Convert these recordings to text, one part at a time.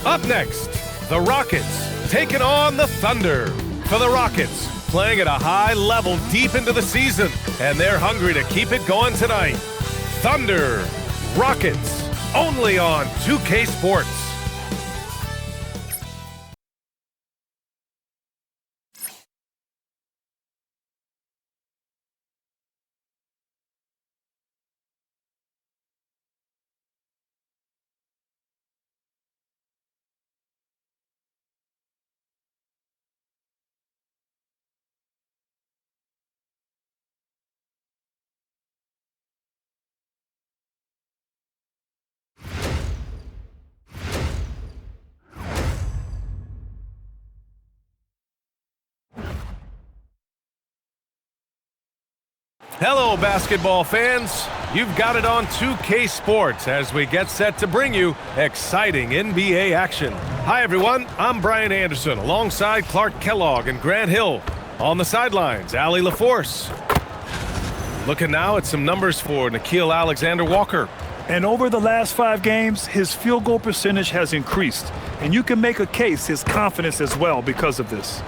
Up next, the Rockets taking on the Thunder. For the Rockets, playing at a high level deep into the season, and they're hungry to keep it going tonight. Thunder, Rockets, only on 2K Sports. Hello, basketball fans. You've got it on 2K Sports as we get set to bring you exciting NBA action. Hi, everyone. I'm Brian Anderson alongside Clark Kellogg and Grant Hill. On the sidelines, Allie LaForce. Looking now at some numbers for Nickeil Alexander-Walker. And over the last 5 games, his field goal percentage has increased. And you can make a case his confidence as well because of this.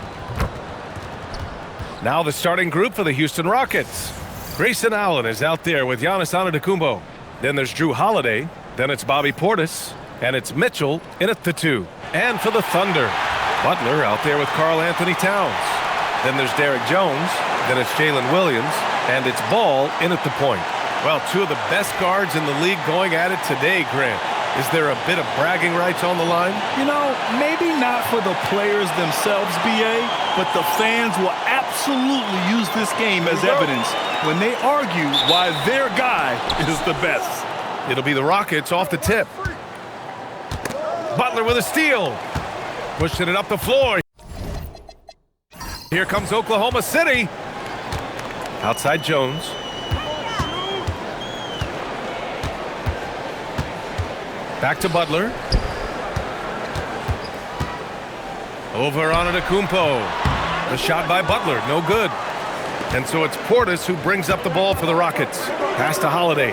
Now the starting group for the Houston Rockets. Grayson Allen is out there with Giannis Antetokounmpo. Then there's Drew Holiday. Then it's Bobby Portis. And it's Mitchell in at the 2. And for the Thunder, Butler out there with Karl Anthony Towns. Then there's Derek Jones. Then it's Jalen Williams. And it's Ball in at the point. Well, 2 of the best guards in the league going at it today, Grant. Is there a bit of bragging rights on the line? You know, maybe not for the players themselves, BA, but the fans will absolutely use this game as evidence when they argue why their guy is the best. It'll be the Rockets off the tip. Butler with a steal. Pushing it up the floor. Here comes Oklahoma City. Outside Jones. Back to Butler. Over on Antetokounmpo. The shot by Butler, no good. And so it's Portis who brings up the ball for the Rockets. Pass to Holiday.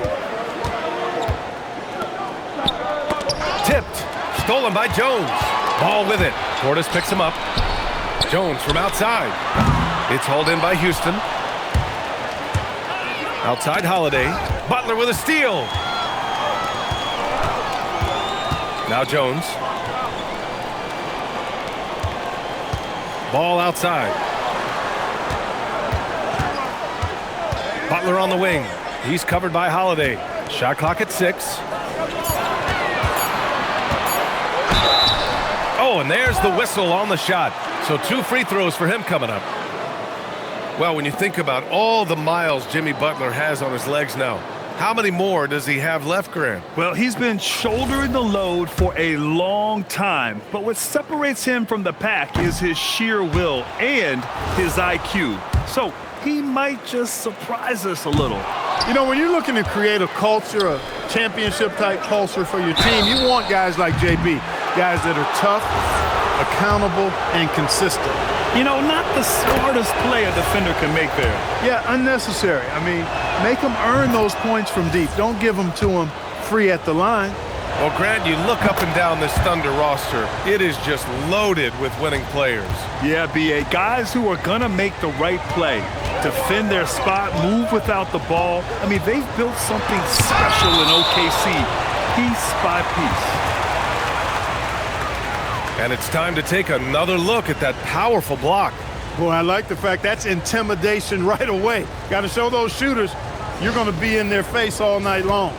Tipped. Stolen by Jones. Ball with it. Portis picks him up. Jones from outside. It's hauled in by Houston. Outside Holiday. Butler with a steal. Now Jones. Ball outside. Butler on the wing. He's covered by Holiday. Shot clock at 6. Oh, and there's the whistle on the shot. So 2 free throws for him coming up. Well, when you think about all the miles Jimmy Butler has on his legs now, how many more does he have left, Grant? Well, he's been shouldering the load for a long time. But what separates him from the pack is his sheer will and his IQ. So he might just surprise us a little. You know, when you're looking to create a culture, a championship-type culture for your team, you want guys like JB, guys that are tough, accountable, and consistent. You know, not the smartest play a defender can make there. Yeah, unnecessary. I mean, make them earn those points from deep. Don't give them to them free at the line. Well, Grant, you look up and down this Thunder roster. It is just loaded with winning players. Yeah, BA, guys who are going to make the right play, defend their spot, move without the ball. I mean, they've built something special in OKC, piece by piece. And it's time to take another look at that powerful block. Boy, I like the fact that's intimidation right away. Got to show those shooters you're going to be in their face all night long.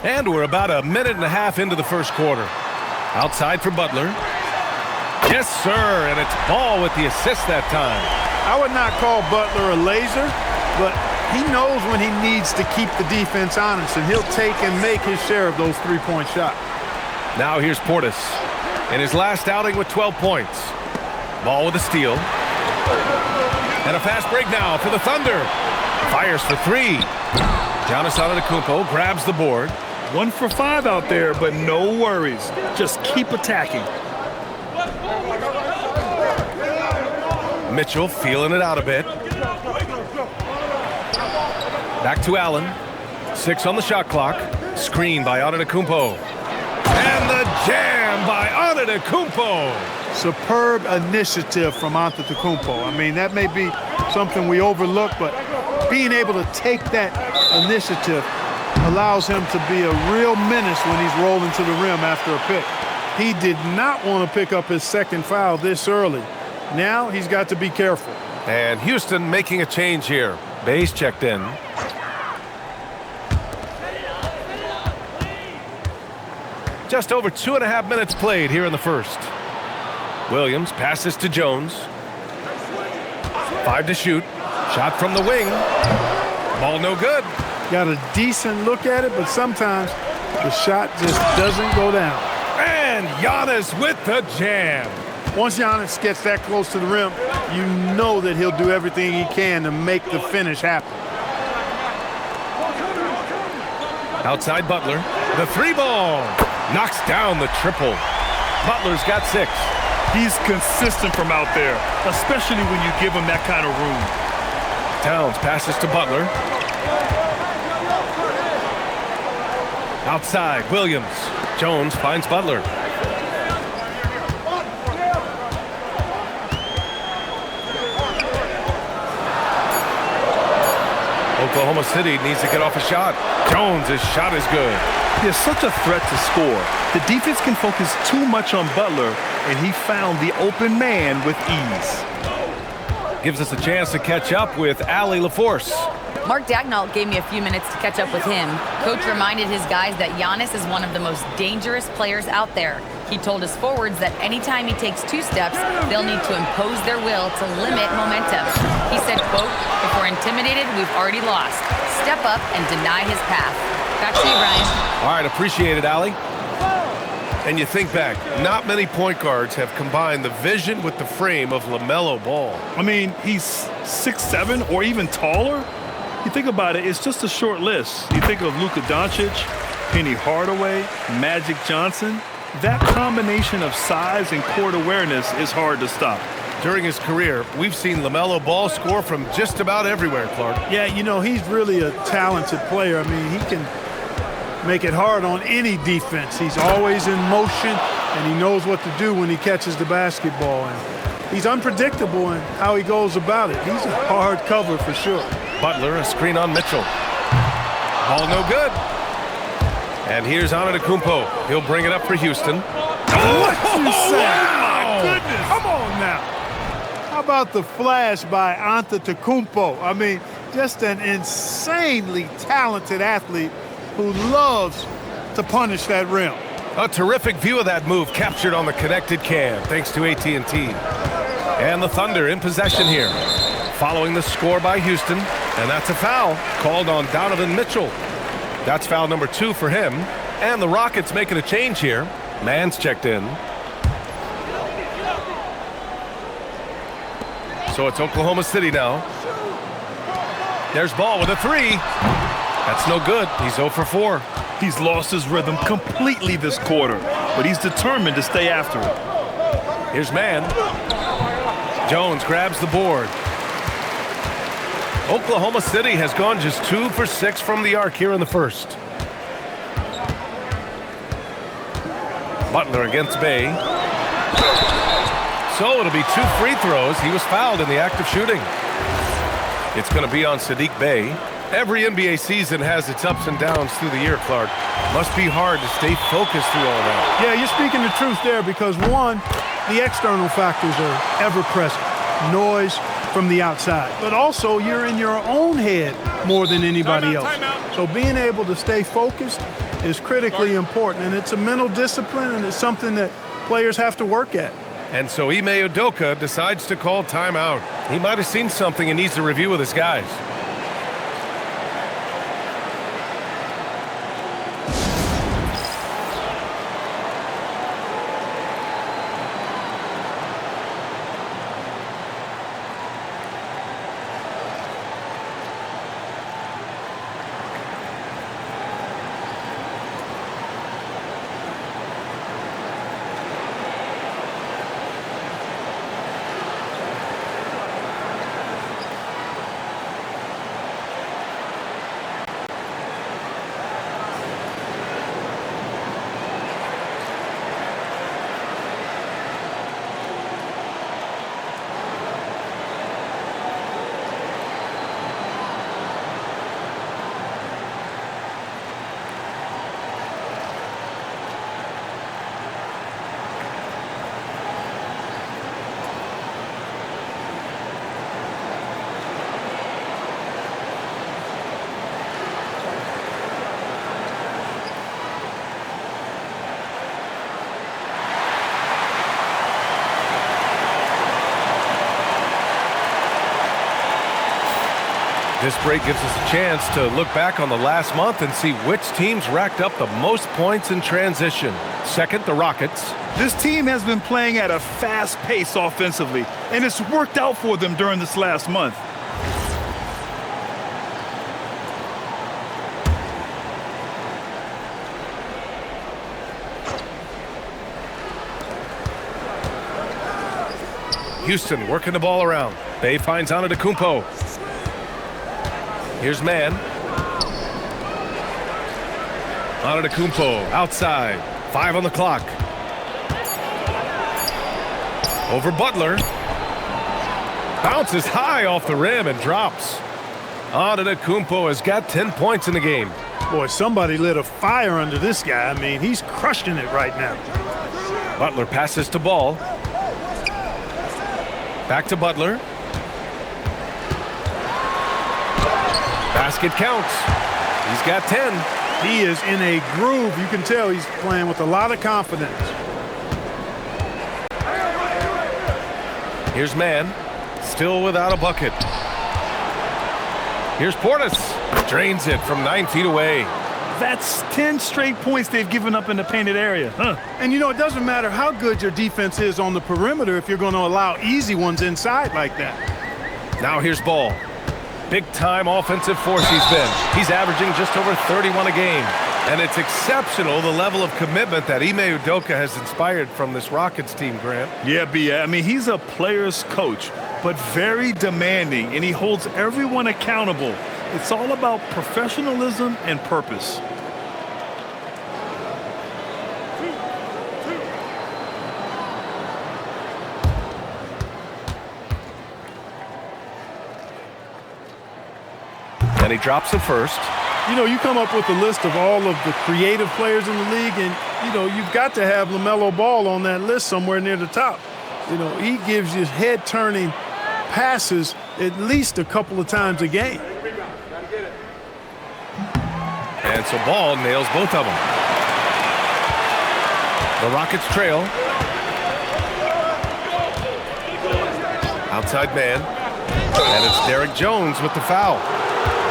And we're about a minute and a half into the first quarter. Outside for Butler. Yes, sir, and it's Ball with the assist that time. I would not call Butler a laser, but he knows when he needs to keep the defense honest, and he'll take and make his share of those three-point shots. Now here's Portis in his last outing with 12 points. Ball with a steal. And a fast break now for the Thunder. Fires for 3. Giannis Antetokounmpo grabs the board. 1 for 5 out there, but no worries. Just keep attacking. Mitchell feeling it out a bit. Back to Allen. 6 on the shot clock. Screen by Antetokounmpo. And the jam by Antetokounmpo. Superb initiative from Antetokounmpo. I mean, that may be something we overlook, but being able to take that initiative allows him to be a real menace when he's rolling to the rim after a pick. He did not want to pick up his second foul this early. Now he's got to be careful. And Houston making a change here. Bay's checked in. Just over 2.5 minutes played here in the first. Williams passes to Jones. 5 to shoot. Shot from the wing. Ball no good. Got a decent look at it, but sometimes the shot just doesn't go down. And Giannis with the jam. Once Giannis gets that close to the rim, you know that he'll do everything he can to make the finish happen. Outside Butler. The 3-ball. Knocks down the triple. Butler's got 6. He's consistent from out there, especially when you give him that kind of room. Towns passes to Butler. Outside, Williams. Jones finds Butler. Oklahoma City needs to get off a shot. Jones' shot is good. He is such a threat to score. The defense can focus too much on Butler, and he found the open man with ease. Gives us a chance to catch up with Allie LaForce. Mark Dagnall gave me a few minutes to catch up with him. Coach reminded his guys that Giannis is one of the most dangerous players out there. He told his forwards that anytime he takes 2 steps, they'll need to impose their will to limit momentum. He said, quote, "If we're intimidated, we've already lost. Step up and deny his path." Back to you, Brian. All right, appreciate it, Allie. And you think back, not many point guards have combined the vision with the frame of LaMelo Ball. I mean, he's 6'7" or even taller. You think about it, it's just a short list. You think of Luka Doncic, Penny Hardaway, Magic Johnson. That combination of size and court awareness is hard to stop. During his career, we've seen LaMelo Ball score from just about everywhere, Clark. Yeah, you know, he's really a talented player. I mean, he can make it hard on any defense. He's always in motion, and he knows what to do when he catches the basketball. And he's unpredictable in how he goes about it. He's a hard cover for sure. Butler, a screen on Mitchell. Ball no good. And here's Antetokounmpo. He'll bring it up for Houston. What you say? Wow. My goodness. Come on now. How about the flash by Antetokounmpo? I mean, just an insanely talented athlete who loves to punish that rim. A terrific view of that move captured on the connected cam, thanks to AT&T. And the Thunder in possession here. Following the score by Houston, and that's a foul called on Donovan Mitchell. That's foul number 2 for him. And the Rockets making a change here. Mann's checked in. So it's Oklahoma City now. There's Ball with a 3. That's no good. He's 0 for 4. He's lost his rhythm completely this quarter, but he's determined to stay after it. Here's Mann. Jones grabs the board. Oklahoma City has gone just 2 for 6 from the arc here in the first. Butler against Bay. So it'll be 2 free throws. He was fouled in the act of shooting. It's going to be on Saddiq Bey. Every NBA season has its ups and downs through the year, Clark. Must be hard to stay focused through all that. Yeah, you're speaking the truth there because, one, the external factors are ever present. Noise from the outside. But also, you're in your own head more than anybody else. So being able to stay focused is critically important. And it's a mental discipline, and it's something that players have to work at. And so Ime Udoka decides to call timeout. He might have seen something and needs to review with his guys. This break gives us a chance to look back on the last month and see which teams racked up the most points in transition. Second, the Rockets. This team has been playing at a fast pace offensively, and it's worked out for them during this last month. Houston working the ball around. Bay finds Antetokounmpo. Here's man. Antetokounmpo outside. 5 on the clock. Over Butler. Bounces high off the rim and drops. Antetokounmpo has got 10 points in the game. Boy, somebody lit a fire under this guy. I mean, he's crushing it right now. Butler passes to Ball. Back to Butler. Basket counts. He's got 10. He is in a groove. You can tell he's playing with a lot of confidence. Here's man. Still without a bucket. Here's Portis. Drains it from 9 feet away. That's 10 straight points they've given up in the painted area. And, you know, it doesn't matter how good your defense is on the perimeter if you're going to allow easy ones inside like that. Now here's Ball. Big-time offensive force he's been. He's averaging just over 31 a game. And it's exceptional, the level of commitment that Ime Udoka has inspired from this Rockets team, Grant. Yeah, B.A. I mean, he's a player's coach, but very demanding, and he holds everyone accountable. It's all about professionalism and purpose. And he drops the first. You know, you come up with a list of all of the creative players in the league, and, you know, you've got to have LaMelo Ball on that list somewhere near the top. You know, he gives you head-turning passes at least a couple of times a game. And so Ball nails both of them. The Rockets trail. Outside man. And it's Derek Jones with the foul.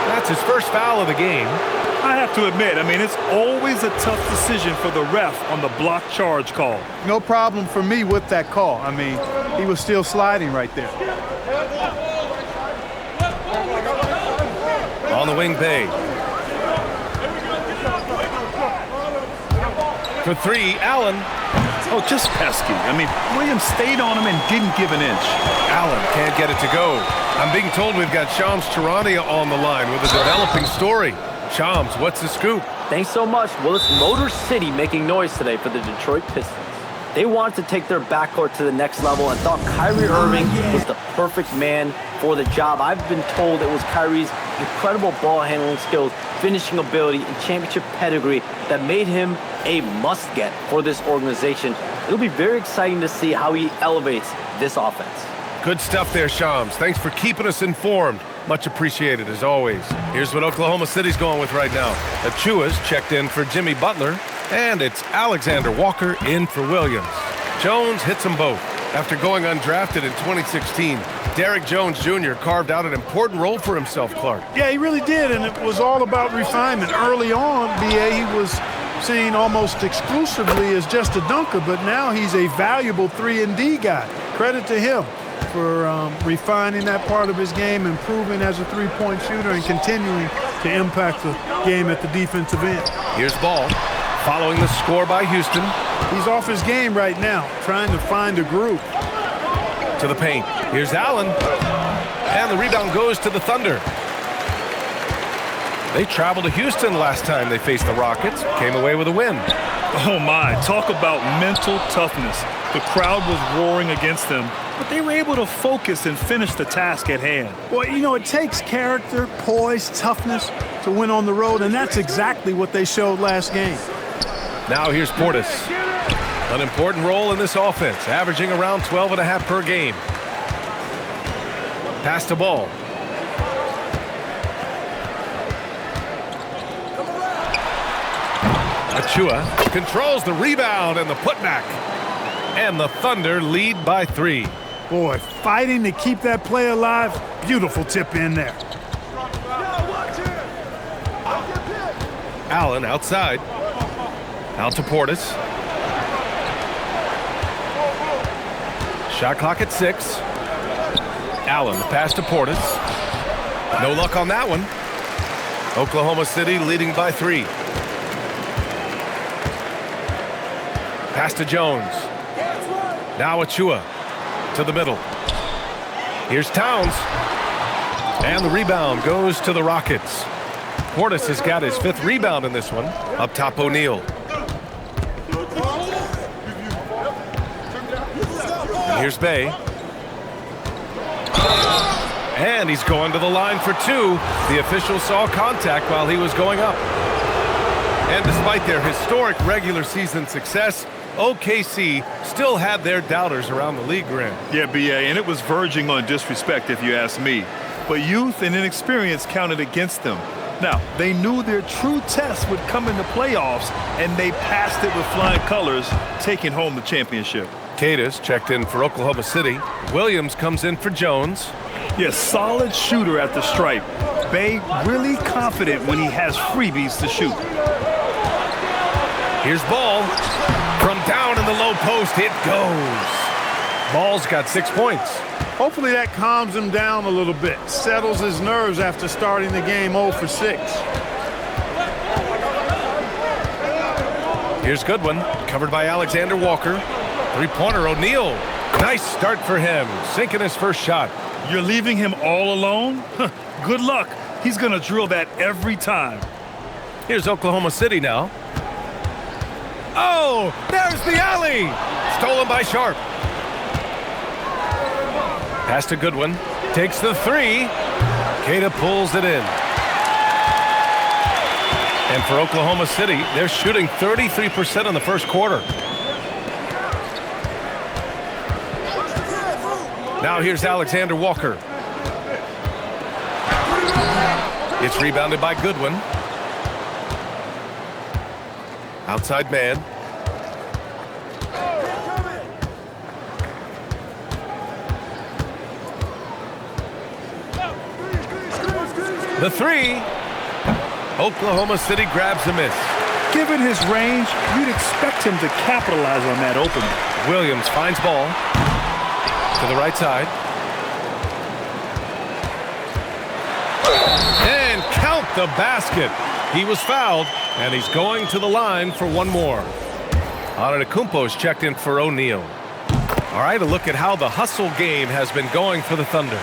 That's his first foul of the game. I have to admit, I mean, it's always a tough decision for the ref on the block charge call. No problem for me with that call. I mean, he was still sliding right there. On the wing, Bay. For 3, Allen. Oh, just pesky. I mean, Williams stayed on him and didn't give an inch. Allen can't get it to go. I'm being told we've got Shams Charania on the line with a developing story. Shams, what's the scoop? Thanks so much. Well, it's Motor City making noise today for the Detroit Pistons. They wanted to take their backcourt to the next level and thought Kyrie Irving was the perfect man for the job. I've been told it was Kyrie's incredible ball handling skills, finishing ability, and championship pedigree that made him a must-get for this organization. It'll be very exciting to see how he elevates this offense. Good stuff there, Shams. Thanks for keeping us informed. Much appreciated, as always. Here's what Oklahoma City's going with right now. Achua's checked in for Jimmy Butler, and it's Alexander Walker in for Williams. Jones hits them both. After going undrafted in 2016, Derek Jones Jr. carved out an important role for himself, Clark. Yeah, he really did, and it was all about refinement. Early on, B.A., he was seen almost exclusively as just a dunker, but now he's a valuable 3-and-D guy. Credit to him for refining that part of his game, improving as a three-point shooter, and continuing to impact the game at the defensive end. Here's Ball, following the score by Houston. He's off his game right now, trying to find a groove. To the paint. Here's Allen. And the rebound goes to the Thunder. They traveled to Houston last time they faced the Rockets. Came away with a win. Oh, my. Talk about mental toughness. The crowd was roaring against them, but they were able to focus and finish the task at hand. Well, you know, it takes character, poise, toughness to win on the road, and that's exactly what they showed last game. Now here's Portis. An important role in this offense, averaging around 12.5 per game. Pass to Ball. Achua controls the rebound and the putback. And the Thunder lead by 3. Boy, fighting to keep that play alive. Beautiful tip in there. Allen outside. Out to Portis. Shot clock at 6. Allen, the pass to Portis. No luck on that one. Oklahoma City leading by 3. Pass to Jones. Now Achua to the middle. Here's Towns. And the rebound goes to the Rockets. Portis has got his 5th rebound in this one. Up top, O'Neal. And here's Bay. And he's going to the line for 2. The official saw contact while he was going up. And despite their historic regular season success, OKC still had their doubters around the league, Grant. Yeah, BA, and it was verging on disrespect if you ask me. But youth and inexperience counted against them. Now, they knew their true test would come in the playoffs, and they passed it with flying colors, taking home the championship. Cadis checked in for Oklahoma City. Williams comes in for Jones. Yes, solid shooter at the stripe. Bay really confident when he has freebies to shoot. Here's Ball. From down in the low post, it goes. Ball's got 6 points. Hopefully that calms him down a little bit, settles his nerves after starting the game 0 for 6. Here's Goodwin, covered by Alexander Walker. Three-pointer, O'Neal. Nice start for him, sinking his first shot. You're leaving him all alone? Good luck. He's going to drill that every time. Here's Oklahoma City now. Oh, there's the alley. Stolen by Sharp. Pass to Goodwin. Takes the 3. Queta pulls it in. And for Oklahoma City, they're shooting 33% in the first quarter. Now here's Alexander Walker. It's rebounded by Goodwin. Outside man. The 3. Oklahoma City grabs a miss. Given his range, you'd expect him to capitalize on that opening. Williams finds Ball to the right side. And count the basket. He was fouled, and he's going to the line for one more. Antetokounmpo's checked in for O'Neal. All right, a look at how the hustle game has been going for the Thunder.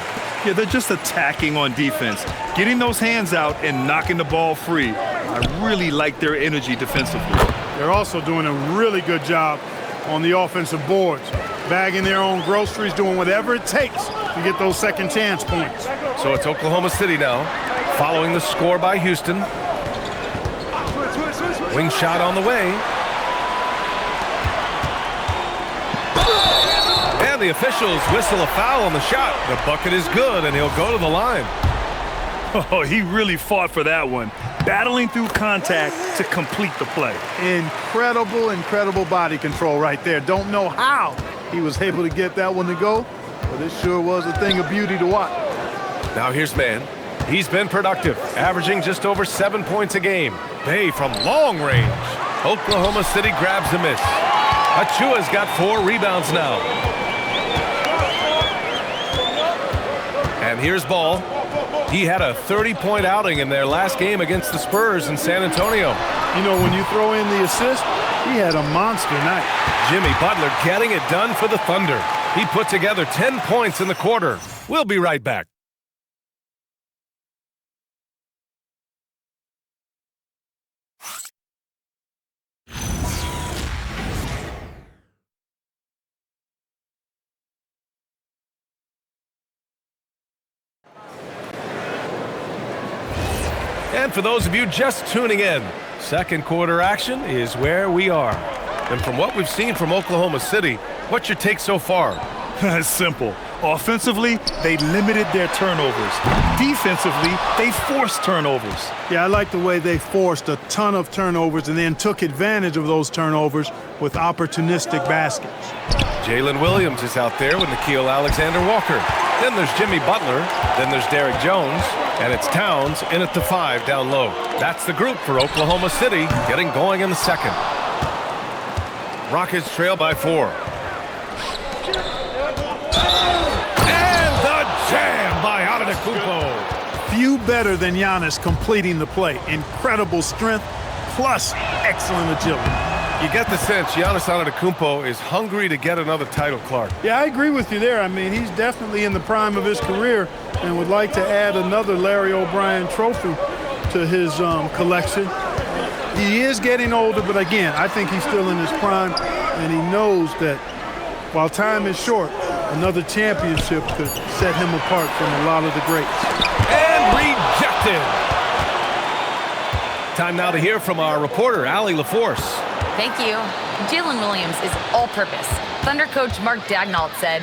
Yeah, they're just attacking on defense, getting those hands out and knocking the ball free. I really like their energy defensively. They're also doing a really good job on the offensive boards, bagging their own groceries, doing whatever it takes to get those second chance points. So it's Oklahoma City now, following the score by Houston. Wing shot on the way. And the officials whistle a foul on the shot. The bucket is good, and he'll go to the line. Oh, he really fought for that one, battling through contact to complete the play. Incredible body control right there. Don't know how he was able to get that one to go, but it sure was a thing of beauty to watch. Now here's man. He's been productive, averaging just over 7 points a game. Bay from long range. Oklahoma City grabs a miss. Achua's got 4 rebounds now. And here's Ball. He had a 30-point outing in their last game against the Spurs in San Antonio. You know, when you throw in the assist, he had a monster night. Jimmy Butler getting it done for the Thunder. He put together 10 points in the quarter. We'll be right back. And for those of you just tuning in, second quarter action is where we are. And from what we've seen from Oklahoma City, what's your take so far? It's simple. Offensively, they limited their turnovers. Defensively, they forced turnovers. Yeah, I like the way they forced a ton of turnovers and then took advantage of those turnovers with opportunistic baskets. Jalen Williams is out there with Nickeil Alexander Walker. Then there's Jimmy Butler. Then there's Derrick Jones. And it's Towns in at the 5 down low. That's the group for Oklahoma City getting going in the second. Rockets trail by 4. And the jam by Antetokounmpo. Few better than Giannis completing the play. Incredible strength plus excellent agility. You get the sense Giannis Antetokounmpo is hungry to get another title, Clark. Yeah, I agree with you there. I mean, he's definitely in the prime of his career and would like to add another Larry O'Brien trophy to his collection. He is getting older, but again, I think he's still in his prime, and he knows that while time is short, another championship could set him apart from a lot of the greats. And rejected. Time now to hear from our reporter, Allie LaForce. Thank you. Jalen Williams is all-purpose. Thunder coach Mark Daigneault said,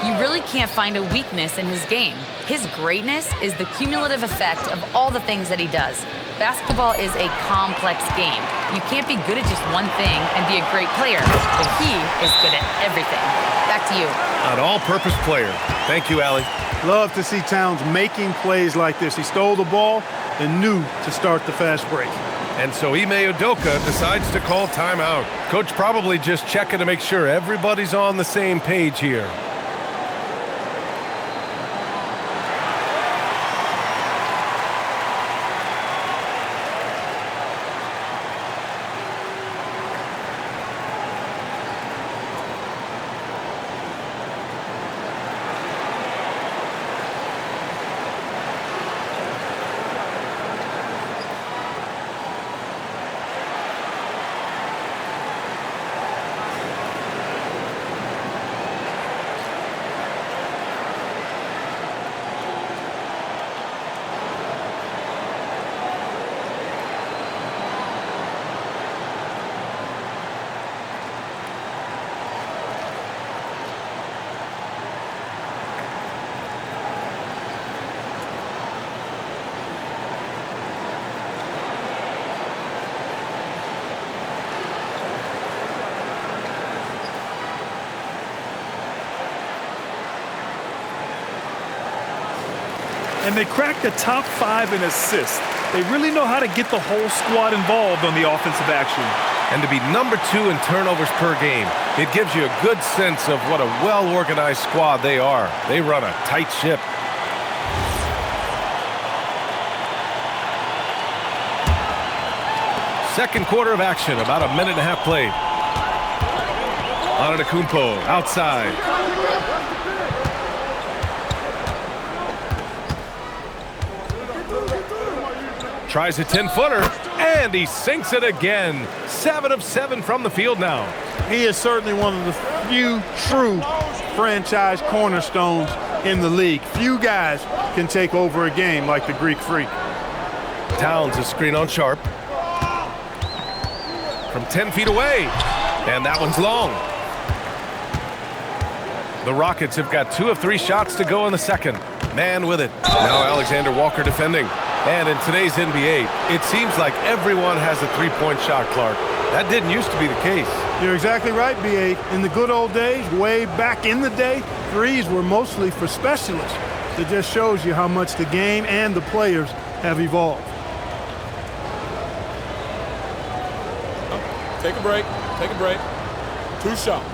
"You really can't find a weakness in his game. His greatness is the cumulative effect of all the things that he does. Basketball is a complex game. You can't be good at just one thing and be a great player, but he is good at everything." Back to you. An all-purpose player. Thank you, Allie. Love to see Towns making plays like this. He stole the ball and knew to start the fast break. And so Ime Udoka decides to call timeout. Coach probably just checking to make sure everybody's on the same page here. And they cracked the top 5 in assists. They really know how to get the whole squad involved on the offensive action. And to be number 2 in turnovers per game, it gives you a good sense of what a well-organized squad they are. They run a tight ship. Second quarter of action, about a minute and a half played. Antetokounmpo outside. Tries a 10-footer, and he sinks it again. 7 of 7 from the field now. He is certainly one of the few true franchise cornerstones in the league. Few guys can take over a game like the Greek Freak. Towns is screen on Sharp. From 10 feet away, and that one's long. The Rockets have got 2 of 3 shots to go in the second. Man with it. Now Alexander Walker defending. And in today's NBA, it seems like everyone has a three-point shot, Clark. That didn't used to be the case. You're exactly right, B.A. In the good old days, way back in the day, threes were mostly for specialists. It just shows you how much the game and the players have evolved. Take a break. Take a break. 2 shots.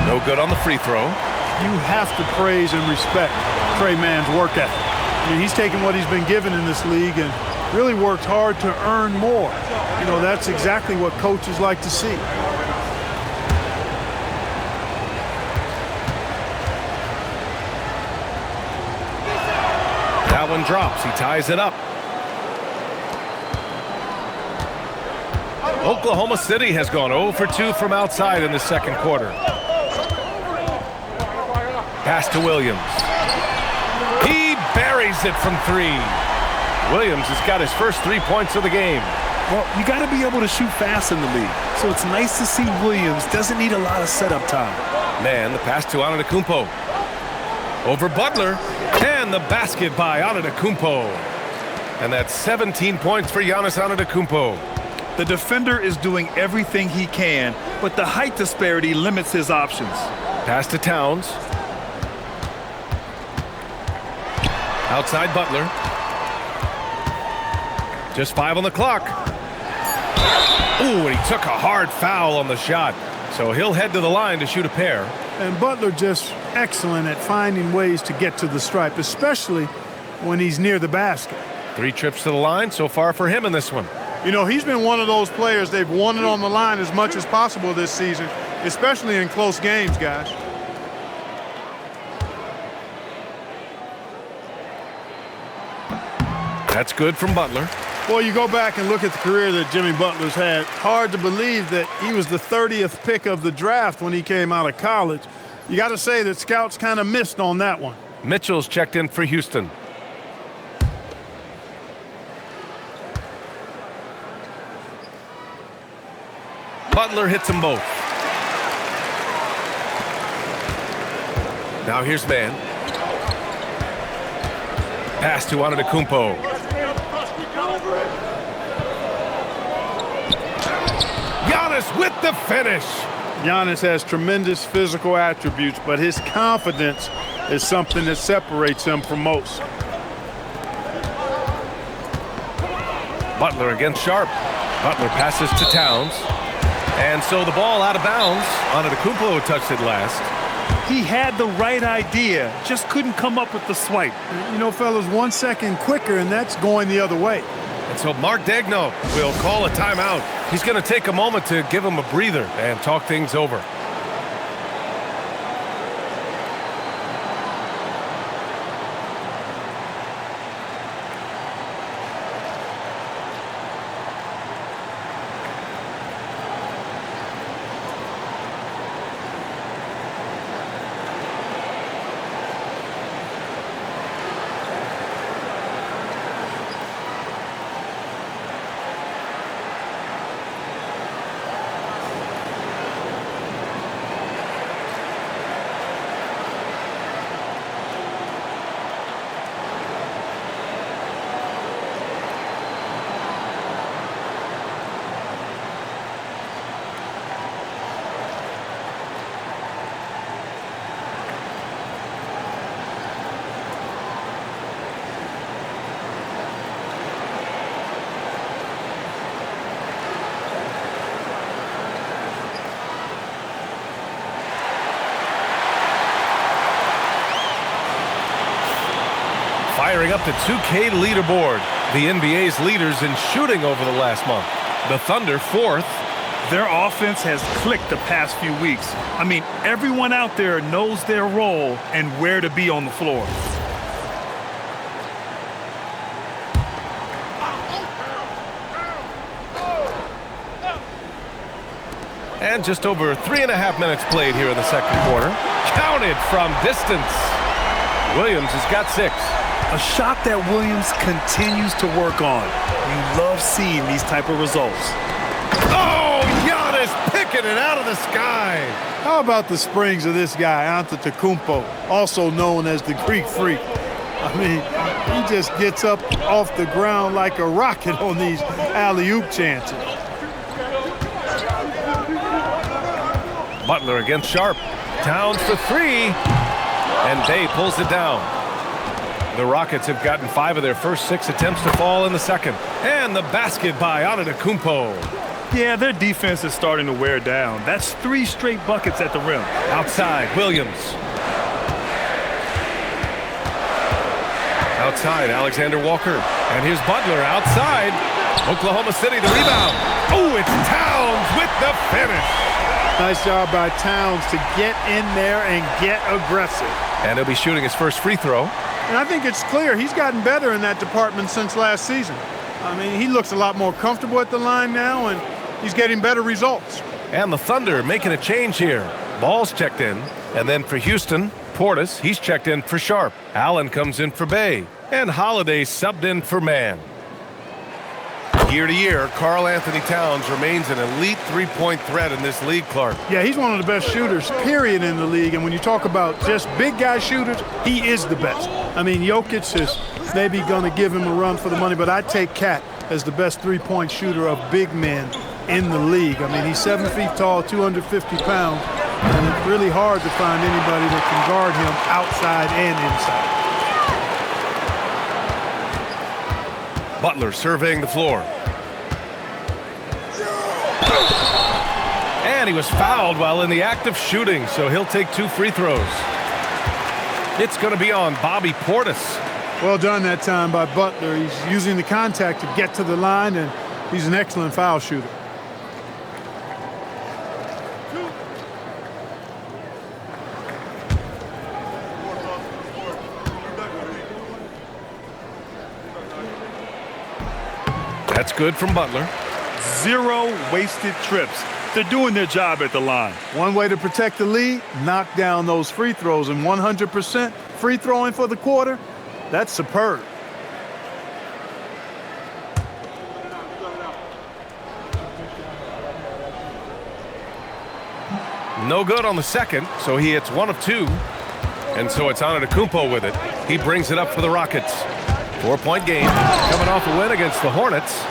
No good on the free throw. You have to praise and respect Trey Mann's work ethic. I mean, he's taken what he's been given in this league and really worked hard to earn more. You know, that's exactly what coaches like to see. That one drops. He ties it up. Oklahoma City has gone 0 for 2 from outside in the second quarter. Pass to Williams. He buries it from 3. Williams has got his first 3 points of the game. Well, you got to be able to shoot fast in the league. So it's nice to see Williams doesn't need a lot of setup time. Man, the pass to Antetokounmpo. Over Butler. And the basket by Antetokounmpo. And that's 17 points for Giannis Antetokounmpo. The defender is doing everything he can, but the height disparity limits his options. Pass to Towns. Outside Butler. Just 5 on the clock. Ooh, and he took a hard foul on the shot. So he'll head to the line to shoot a pair. And Butler just excellent at finding ways to get to the stripe, especially when he's near the basket. 3 trips to the line so far for him in this one. You know, he's been one of those players, they've wanted on the line as much as possible this season, especially in close games, guys. That's good from Butler. Well, you go back and look at the career that Jimmy Butler's had. Hard to believe that he was the 30th pick of the draft when he came out of college. You got to say that scouts kind of missed on that one. Mitchell's checked in for Houston. Butler hits them both. Now here's man. Pass to Antetokounmpo. Giannis with the finish. Giannis has tremendous physical attributes, but his confidence is something that separates him from most. Butler against Sharp. Butler passes to Towns. And so the ball out of bounds. Antetokounmpo touched it last. He had the right idea, just couldn't come up with the swipe. You know, fellas, 1 second quicker, and that's going the other way. And so Mark Daigneault will call a timeout. He's going to take a moment to give him a breather and talk things over. Firing up the 2K leaderboard. The NBA's leaders in shooting over the last month. The Thunder 4th. Their offense has clicked the past few weeks. I mean, everyone out there knows their role and where to be on the floor. And just over 3.5 minutes played here in the second quarter. Counted from distance. Williams has got 6. A shot that Williams continues to work on. You love seeing these type of results. Oh, Giannis picking it out of the sky. How about the springs of this guy, Antetokounmpo, also known as the Greek Freak? I mean, he just gets up off the ground like a rocket on these alley-oop chances. Butler against Sharp. Towns for 3. And Bay pulls it down. The Rockets have gotten 5 of their first 6 attempts to fall in the second. And the basket by Antetokounmpo. Yeah, their defense is starting to wear down. That's 3 straight buckets at the rim. Outside, Williams. Outside, Alexander Walker. And here's Butler outside. Oklahoma City, the rebound. Oh, it's Towns with the finish. Nice job by Towns to get in there and get aggressive. And he'll be shooting his first free throw. And I think it's clear he's gotten better in that department since last season. I mean, he looks a lot more comfortable at the line now, and he's getting better results. And the Thunder making a change here. Ball's checked in. And then for Houston, Portis, he's checked in for Sharp. Allen comes in for Bay. And Holiday subbed in for Man. Year to year, Karl Anthony Towns remains an elite three-point threat in this league, Clark. Yeah, he's one of the best shooters, period, in the league. And when you talk about just big guy shooters, he is the best. I mean, Jokic is maybe going to give him a run for the money, but I take Cat as the best three-point shooter of big men in the league. I mean, he's 7 feet tall, 250 pounds, and it's really hard to find anybody that can guard him outside and inside. Butler surveying the floor. And he was fouled while in the act of shooting, so he'll take 2 free throws. It's going to be on Bobby Portis. Well done that time by Butler. He's using the contact to get to the line, and he's an excellent foul shooter. That's good from Butler. 0 wasted trips. They're doing their job at the line. One way to protect the lead, knock down those free throws, and 100% free throwing for the quarter, that's superb. No good on the second, so he hits 1 of 2. And so it's Antetokounmpo with it. He brings it up for the Rockets. 4-point game, coming off a win against the Hornets.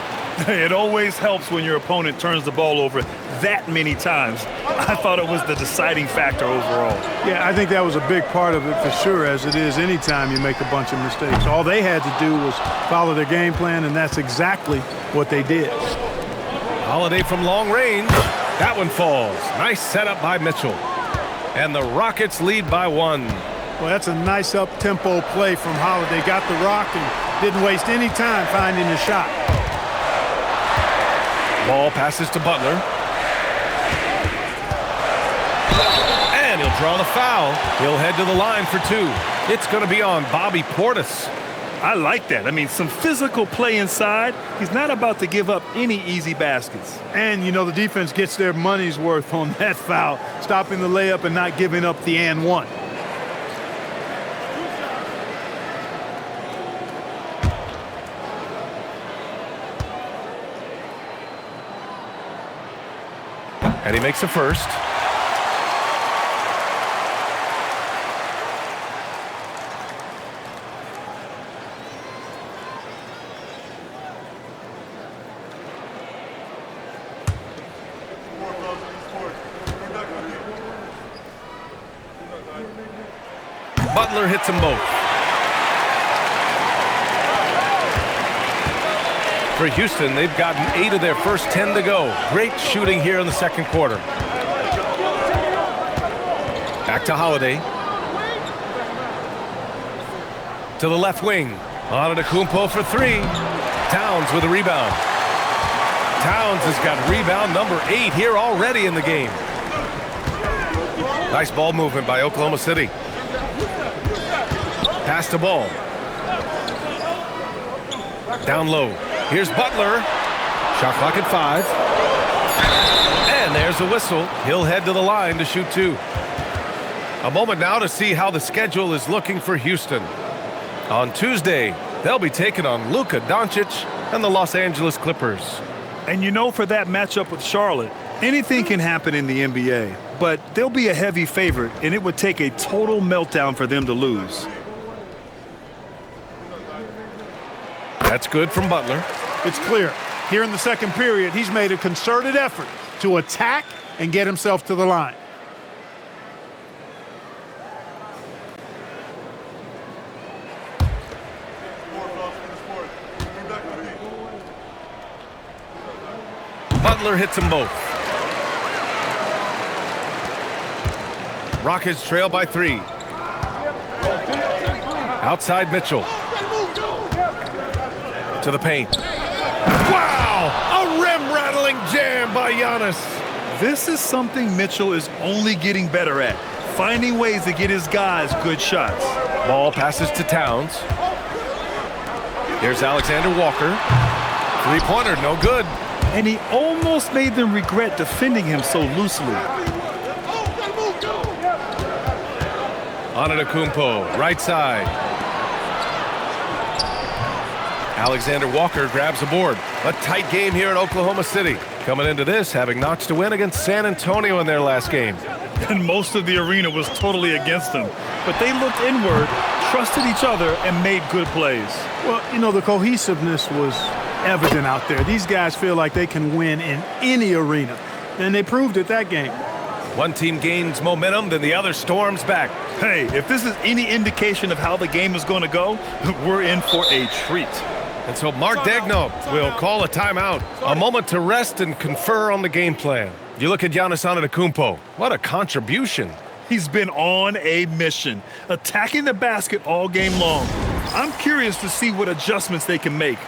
It always helps when your opponent turns the ball over that many times. I thought it was the deciding factor overall. Yeah, I think that was a big part of it for sure, as it is anytime you make a bunch of mistakes. All they had to do was follow their game plan, and that's exactly what they did. Holiday from long range. That one falls. Nice setup by Mitchell. And the Rockets lead by 1. Well, that's a nice up-tempo play from Holiday. Got the rock and didn't waste any time finding the shot. Ball passes to Butler. And he'll draw the foul. He'll head to the line for 2. It's going to be on Bobby Portis. I like that. I mean, some physical play inside. He's not about to give up any easy baskets. And, you know, the defense gets their money's worth on that foul, stopping the layup and not giving up the and one. And he makes the first. Butler hits them both. For Houston, they've gotten 8 of their first 10 to go. Great shooting here in the second quarter. Back to Holiday. To the left wing. Antetokounmpo for 3. Towns with a rebound. Towns has got rebound number 8 here already in the game. Nice ball movement by Oklahoma City. Pass the ball. Down low. Here's Butler. Shot clock at 5. And there's the whistle. He'll head to the line to shoot 2. A moment now to see how the schedule is looking for Houston. On Tuesday, they'll be taking on Luka Doncic and the Los Angeles Clippers. And you know, for that matchup with Charlotte, anything can happen in the NBA. But they'll be a heavy favorite, and it would take a total meltdown for them to lose. That's good from Butler. It's clear. Here in the second period, he's made a concerted effort to attack and get himself to the line. Butler hits them both. Rockets trail by 3. Outside Mitchell. To the paint. Wow! A rim-rattling jam by Giannis. This is something Mitchell is only getting better at, finding ways to get his guys good shots. Ball passes to Towns. Here's Alexander Walker. Three-pointer, no good. And he almost made them regret defending him so loosely. Antetokounmpo, right side. Alexander Walker grabs the board. A tight game here in Oklahoma City. Coming into this, having notched a win against San Antonio in their last game. And most of the arena was totally against them. But they looked inward, trusted each other, and made good plays. Well, you know, the cohesiveness was evident out there. These guys feel like they can win in any arena, and they proved it that game. One team gains momentum, then the other storms back. Hey, if this is any indication of how the game is going to go, we're in for a treat. And so Mark Daigneault will call a timeout. A moment to rest and confer on the game plan. You look at Giannis Antetokounmpo. What a contribution. He's been on a mission, attacking the basket all game long. I'm curious to see what adjustments they can make.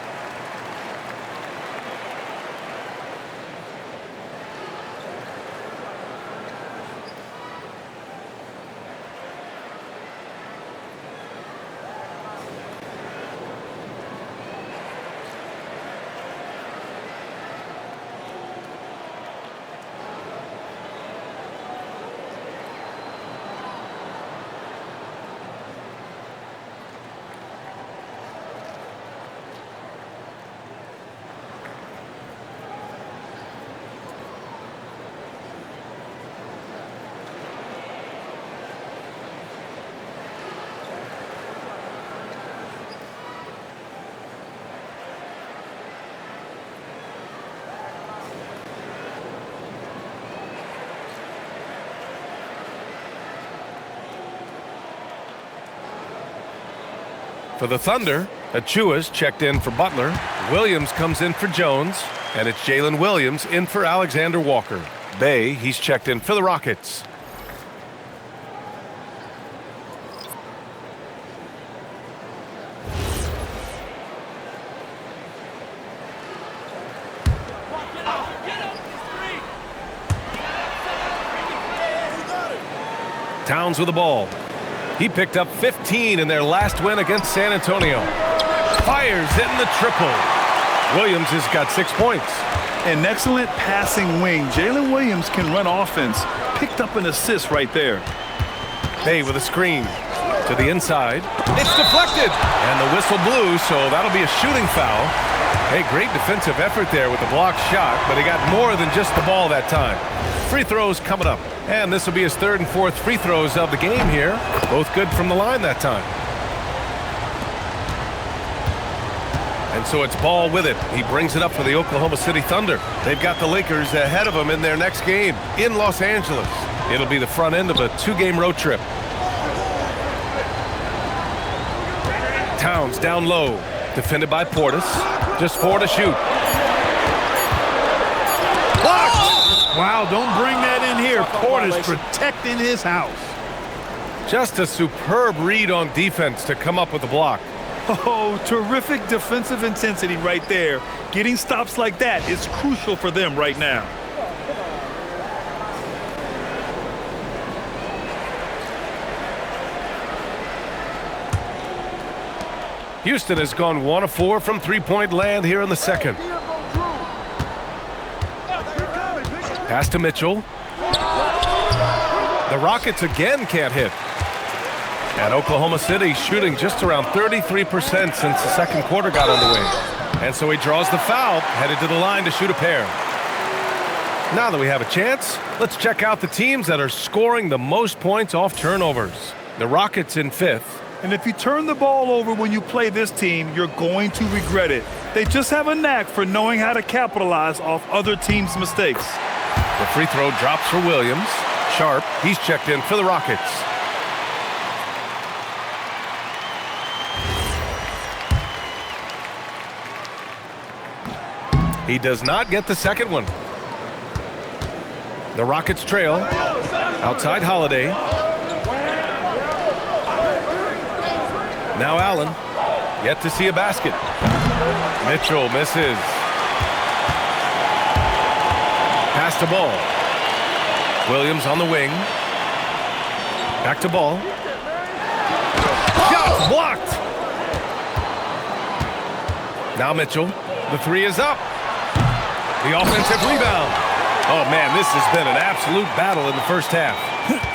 For the Thunder, Achua's checked in for Butler. Williams comes in for Jones. And it's Jalen Williams in for Alexander Walker. Bay, he's checked in for the Rockets. Towns with the ball. He picked up 15 in their last win against San Antonio. Fires in the triple. Williams has got 6 points. An excellent passing wing. Jalen Williams can run offense. Picked up an assist right there. Bay with a screen. To the inside. It's deflected. And the whistle blew, so that'll be a shooting foul. Hey, great defensive effort there with the blocked shot, but he got more than just the ball that time. Free throws coming up. And this will be his 3rd and 4th free throws of the game here. Both good from the line that time. And so it's Ball with it. He brings it up for the Oklahoma City Thunder. They've got the Lakers ahead of them in their next game in Los Angeles. It'll be the front end of a 2-game road trip. Towns down low. Defended by Portis. Just 4 to shoot. Wow, don't bring that in here. Portis protecting his house. Just a superb read on defense to come up with the block. Oh, terrific defensive intensity right there. Getting stops like that is crucial for them right now. Houston has gone 1 of 4 from three-point land here in the second. Pass to Mitchell. The Rockets again can't hit. And Oklahoma City shooting just around 33% since the second quarter got underway. And so he draws the foul, headed to the line to shoot a pair. Now that we have a chance, let's check out the teams that are scoring the most points off turnovers. The Rockets in 5th. And if you turn the ball over when you play this team, you're going to regret it. They just have a knack for knowing how to capitalize off other teams' mistakes. The free throw drops for Williams. Sharp, he's checked in for the Rockets. He does not get the second one. The Rockets trail. Outside Holiday. Now Allen. Yet to see a basket. Mitchell misses. Pass to Ball. Williams on the wing. Back to Ball. Shot blocked. Now Mitchell. The 3 is up. The offensive rebound. Oh, man, this has been an absolute battle in the first half.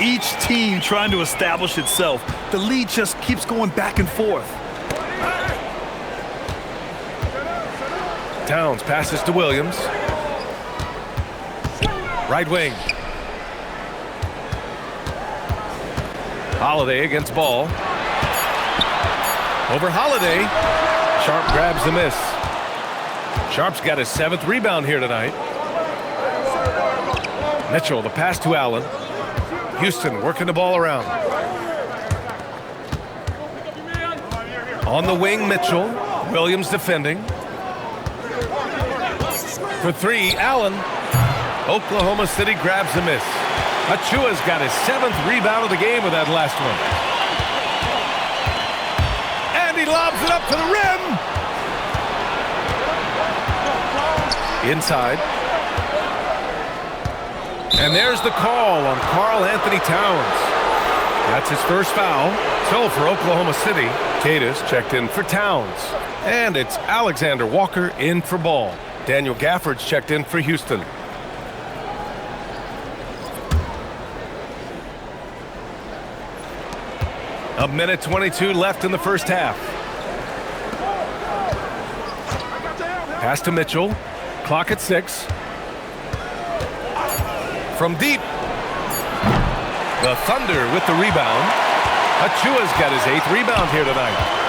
Each team trying to establish itself. The lead just keeps going back and forth. Towns passes to Williams. Right wing. Holiday against Ball. Over Holiday. Sharp grabs the miss. Sharp's got his 7th rebound here tonight. Mitchell, the pass to Allen. Houston working the ball around. On the wing, Mitchell. Williams defending. For 3, Allen. Oklahoma City grabs the miss. Achua's got his 7th rebound of the game with that last one. And he lobs it up to the rim. Inside. And there's the call on Karl Anthony Towns. That's his first foul. So for Oklahoma City, Cadis checked in for Towns. And it's Alexander Walker in for Ball. Daniel Gafford's checked in for Houston. A minute 22 left in the first half. Pass to Mitchell. Clock at 6. From deep. The Thunder with the rebound. Achua's got his 8th rebound here tonight.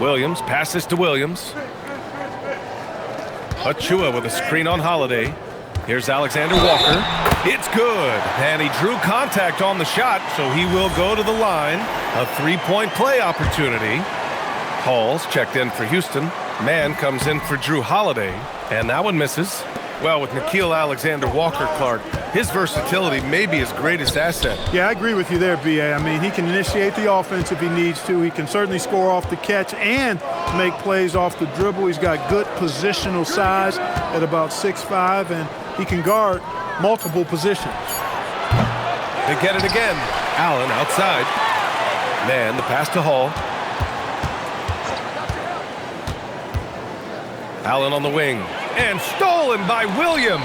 Williams passes to Williams. Achua with a screen on Holiday. Here's Alexander Walker. It's good. And he drew contact on the shot, so he will go to the line. A 3-point play opportunity. Hall's checked in for Houston. Mann comes in for Drew Holiday. And that one misses. Well, with Nickeil Alexander-Walker, Clark, his versatility may be his greatest asset. Yeah, I agree with you there, B.A. I mean, he can initiate the offense if he needs to. He can certainly score off the catch and make plays off the dribble. He's got good positional size at about 6'5", and he can guard multiple positions. They get it again. Allen outside. Mann, the pass to Hall. Allen on the wing. And stolen by Williams.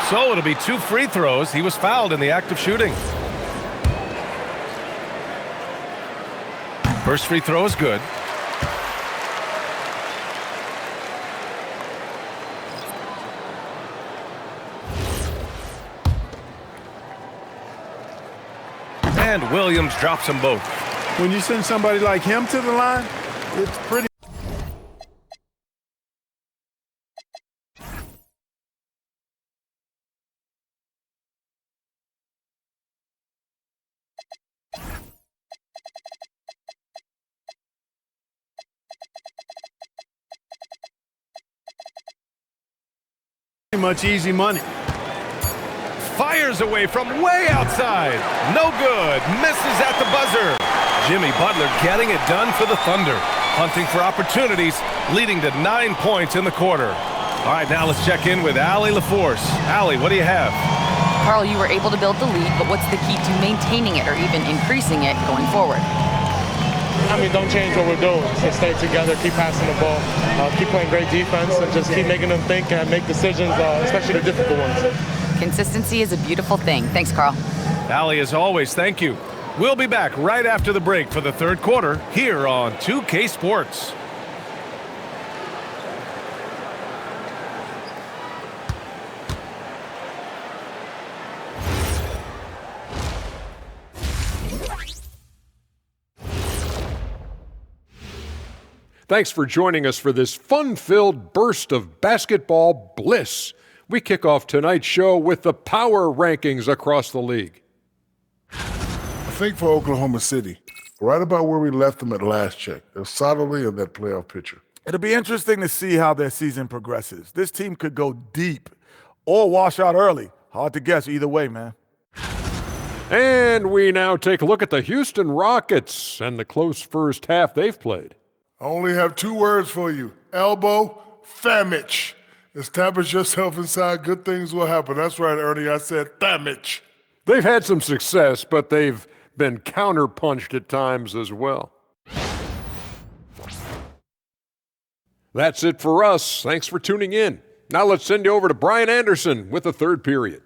So it'll be 2 free throws. He was fouled in the act of shooting. First free throw is good. And Williams drops them both. When you send somebody like him to the line, it's pretty. Much easy money. Fires away from way outside. No good. Misses at the buzzer. Jimmy Butler getting it done for the Thunder. Hunting for opportunities, leading to 9 points in the quarter. All right, now let's check in with Allie LaForce. Allie, what do you have? Carl, you were able to build the lead, but what's the key to maintaining it or even increasing it going forward? I mean, don't change what we're doing. Just stay together, keep passing the ball, keep playing great defense, and just keep making them think and make decisions, especially the difficult ones. Consistency is a beautiful thing. Thanks, Carl. Allie, as always, thank you. We'll be back right after the break for the third quarter here on 2K Sports. Thanks for joining us for this fun-filled burst of basketball bliss. We kick off tonight's show with the power rankings across the league. I think for Oklahoma City, right about where we left them at last check. They're solidly in that playoff picture. It'll be interesting to see how their season progresses. This team could go deep or wash out early. Hard to guess either way, man. And we now take a look at the Houston Rockets and the close first half they've played. I only have 2 words for you. Elbow, famich. Establish yourself inside, good things will happen. That's right, Ernie, I said famich. They've had some success, but they've been counterpunched at times as well. That's it for us. Thanks for tuning in. Now let's send you over to Brian Anderson with the third period.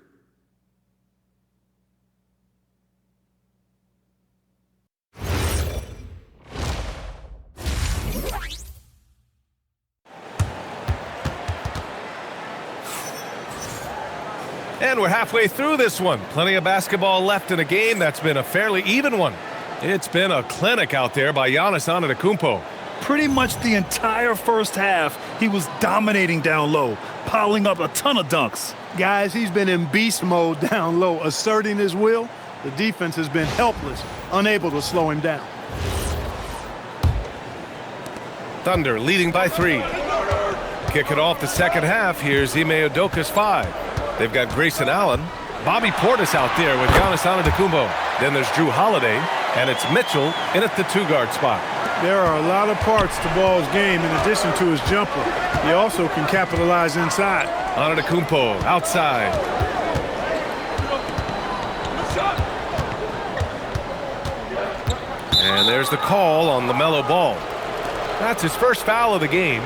And we're halfway through this one. Plenty of basketball left in a game that's been a fairly even one. It's been a clinic out there by Giannis Antetokounmpo. Pretty much the entire first half, he was dominating down low, piling up a ton of dunks. Guys, he's been in beast mode down low, asserting his will. The defense has been helpless, unable to slow him down. Thunder leading by 3. Kicking off the second half, here's Ime Udoka's 5. They've got Grayson Allen. Bobby Portis out there with Giannis Antetokounmpo. Then there's Drew Holiday, and it's Mitchell in at the 2-guard spot. There are a lot of parts to Ball's game in addition to his jumper. He also can capitalize inside. Antetokounmpo outside. And there's the call on LaMelo Ball. That's his first foul of the game.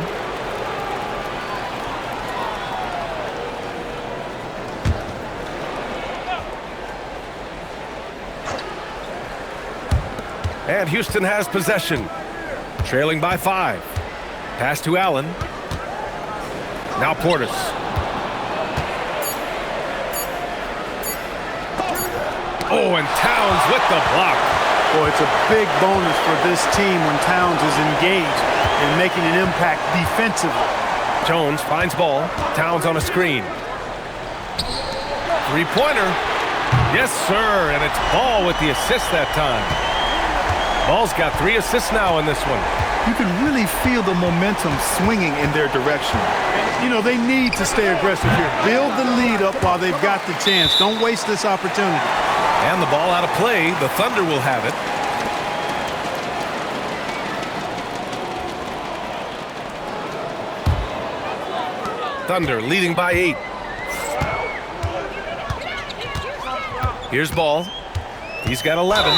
And Houston has possession. Trailing by 5. Pass to Allen. Now Portis. Oh, and Towns with the block. Boy, it's a big bonus for this team when Towns is engaged and making an impact defensively. Jones finds Ball. Towns on a screen. Three-pointer. Yes, sir, and it's Ball with the assist that time. Ball's got 3 assists now in this one. You can really feel the momentum swinging in their direction. You know, they need to stay aggressive here. Build the lead up while they've got the chance. Don't waste this opportunity. And the ball out of play. The Thunder will have it. Thunder leading by 8. Here's Ball. He's got 11.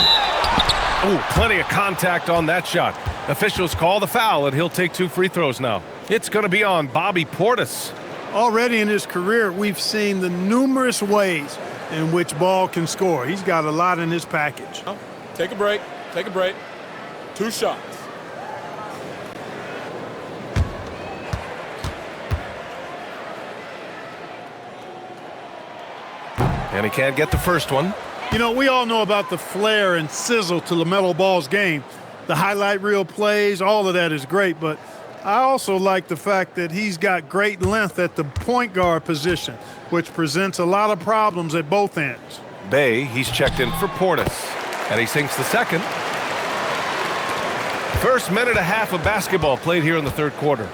Oh, plenty of contact on that shot. Officials call the foul, and he'll take 2 free throws now. It's going to be on Bobby Portis. Already in his career, we've seen the numerous ways in which Ball can score. He's got a lot in his package. Take a break. Take a break. 2 shots. And he can't get the first one. You know, we all know about the flair and sizzle to LaMelo Ball's game. The highlight reel plays, all of that is great, but I also like the fact that he's got great length at the point guard position, which presents a lot of problems at both ends. Bay, he's checked in for Portis, and he sinks the second. First minute and a half of basketball played here in the third quarter.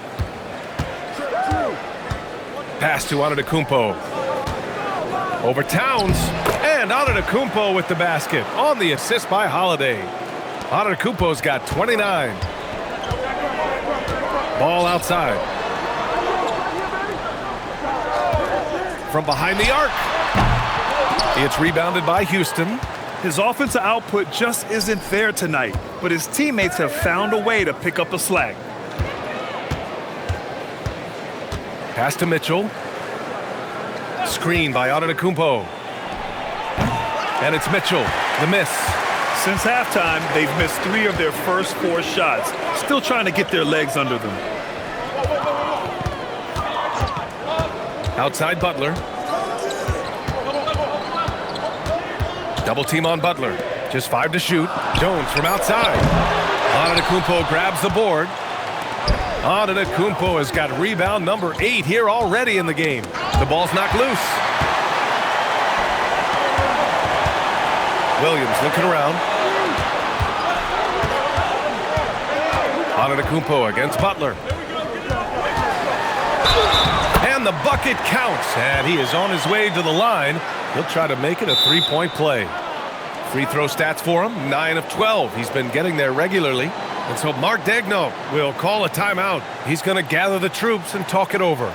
Pass to Antetokounmpo. Over Towns, and Antetokounmpo with the basket on the assist by Holiday. Antetokounmpo's got 29. Ball outside. From behind the arc. It's rebounded by Houston. His offensive output just isn't there tonight, but his teammates have found a way to pick up the slack. Pass to Mitchell. Screen by Antetokounmpo. And it's Mitchell, the miss. Since halftime, they've missed 3 of their first 4 shots. Still trying to get their legs under them. Outside Butler. Double team on Butler. Just 5 to shoot. Jones from outside. Antetokounmpo grabs the board. Antetokounmpo has got rebound number 8 here already in the game. The ball's knocked loose. Williams looking around. Antetokounmpo against Butler. And the bucket counts, and he is on his way to the line. He'll try to make it a 3-point play. Free throw stats for him, 9 of 12. He's been getting there regularly. And so Mark Daigneault will call a timeout. He's going to gather the troops and talk it over.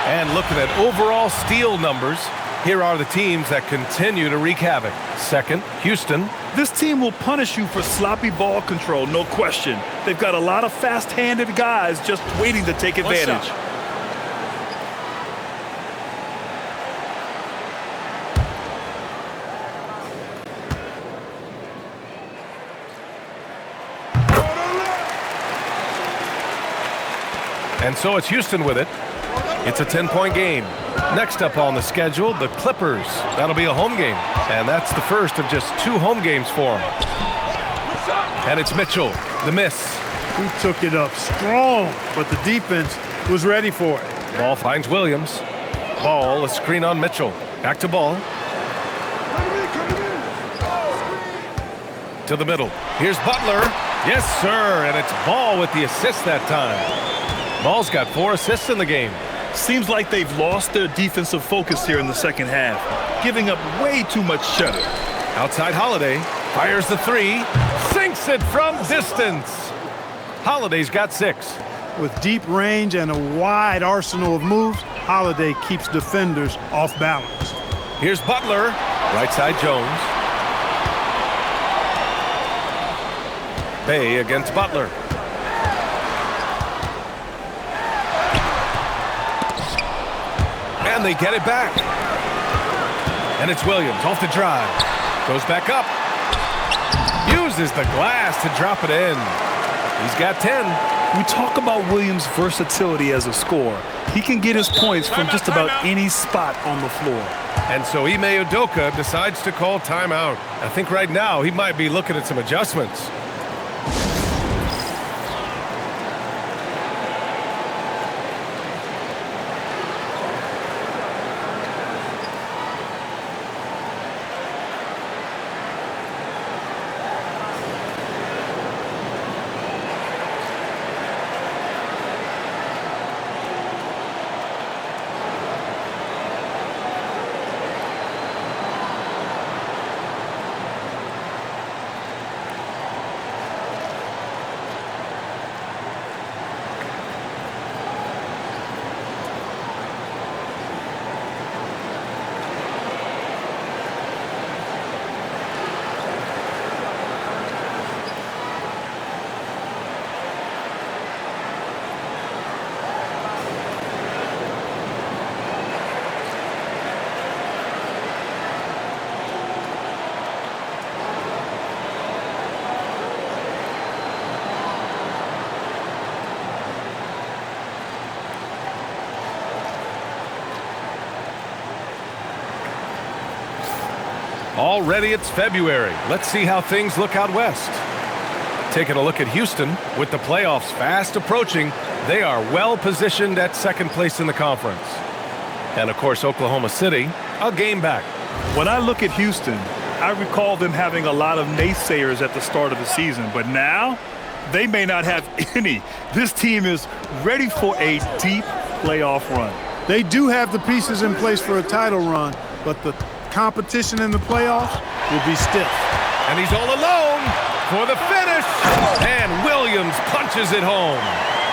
And looking at overall steal numbers, here are the teams that continue to wreak havoc. Second, Houston. This team will punish you for sloppy ball control, no question. They've got a lot of fast-handed guys just waiting to take advantage. And so it's Houston with it. It's a 10-point game. Next up on the schedule, the Clippers. That'll be a home game. And that's the first of just 2 home games for them. And it's Mitchell, the miss. He took it up strong, but the defense was ready for it. Ball finds Williams. Ball, a screen on Mitchell. Back to Ball. To the middle. Here's Butler. Yes, sir. And it's Ball with the assist that time. Ball's got 4 assists in the game. Seems like they've lost their defensive focus here in the second half, giving up way too much cheddar. Outside Holiday. Fires the 3. Sinks it from distance. Holiday's got 6. With deep range and a wide arsenal of moves, Holiday keeps defenders off balance. Here's Butler. Right side Jones. Bay against Butler. And they get it back. And it's Williams off the drive. Goes back up. Uses the glass to drop it in. He's got 10. We talk about Williams' versatility as a scorer. He can get his points from just about any spot on the floor. And so Ime Udoka decides to call timeout. I think right now he might be looking at some adjustments. Already it's February. Let's see how things look out west. Taking a look at Houston, with the playoffs fast approaching, they are well positioned at second place in the conference. And of course, Oklahoma City, a game back. When I look at Houston, I recall them having a lot of naysayers at the start of the season, but now they may not have any. This team is ready for a deep playoff run. They do have the pieces in place for a title run, but the competition in the playoffs will be stiff. And he's all alone for the finish. And Williams punches it home.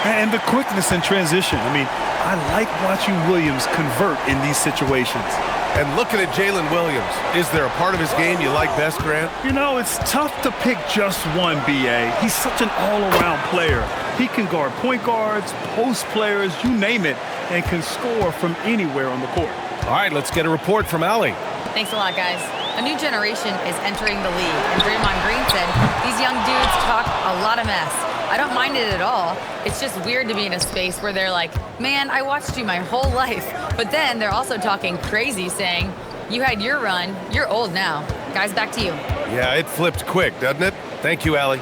And the quickness in transition. I mean, I like watching Williams convert in these situations. And looking at Jalen Williams, is there a part of his game you like best, Grant? You know, it's tough to pick just one, B.A. He's such an all-around player. He can guard point guards, post players, you name it, and can score from anywhere on the court. All right, let's get a report from Allie. Thanks a lot, guys. A new generation is entering the league, and Draymond Green said these young dudes talk a lot of mess. I don't mind it at all. It's just weird to be in a space where they're like, man, I watched you my whole life. But then they're also talking crazy, saying, you had your run, you're old now. Guys, back to you. Yeah, it flipped quick, doesn't it? Thank you, Allie.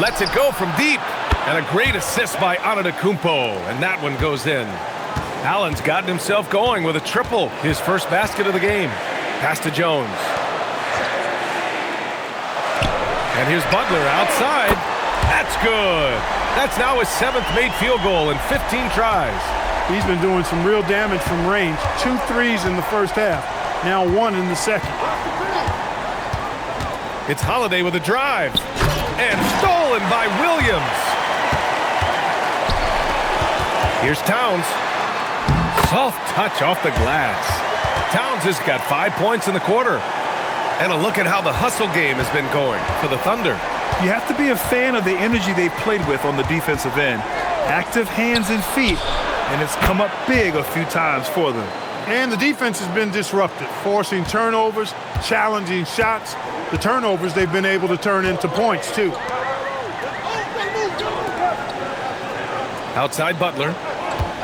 Lets it go from deep. And a great assist by Antetokounmpo, and that one goes in. Allen's gotten himself going with a triple, his first basket of the game. Pass to Jones. And here's Butler outside. That's good. That's now his 7th made field goal in 15 tries. He's been doing some real damage from range. 2 threes in the first half, now 1 in the second. It's Holiday with a drive. And stolen by Williams. Here's Towns. Soft touch off the glass. Towns has got 5 points in the quarter. And a look at how the hustle game has been going for the Thunder. You have to be a fan of the energy they've played with on the defensive end. Active hands and feet, and it's come up big a few times for them. And the defense has been disruptive, forcing turnovers, challenging shots. The turnovers they've been able to turn into points, too. Outside Butler.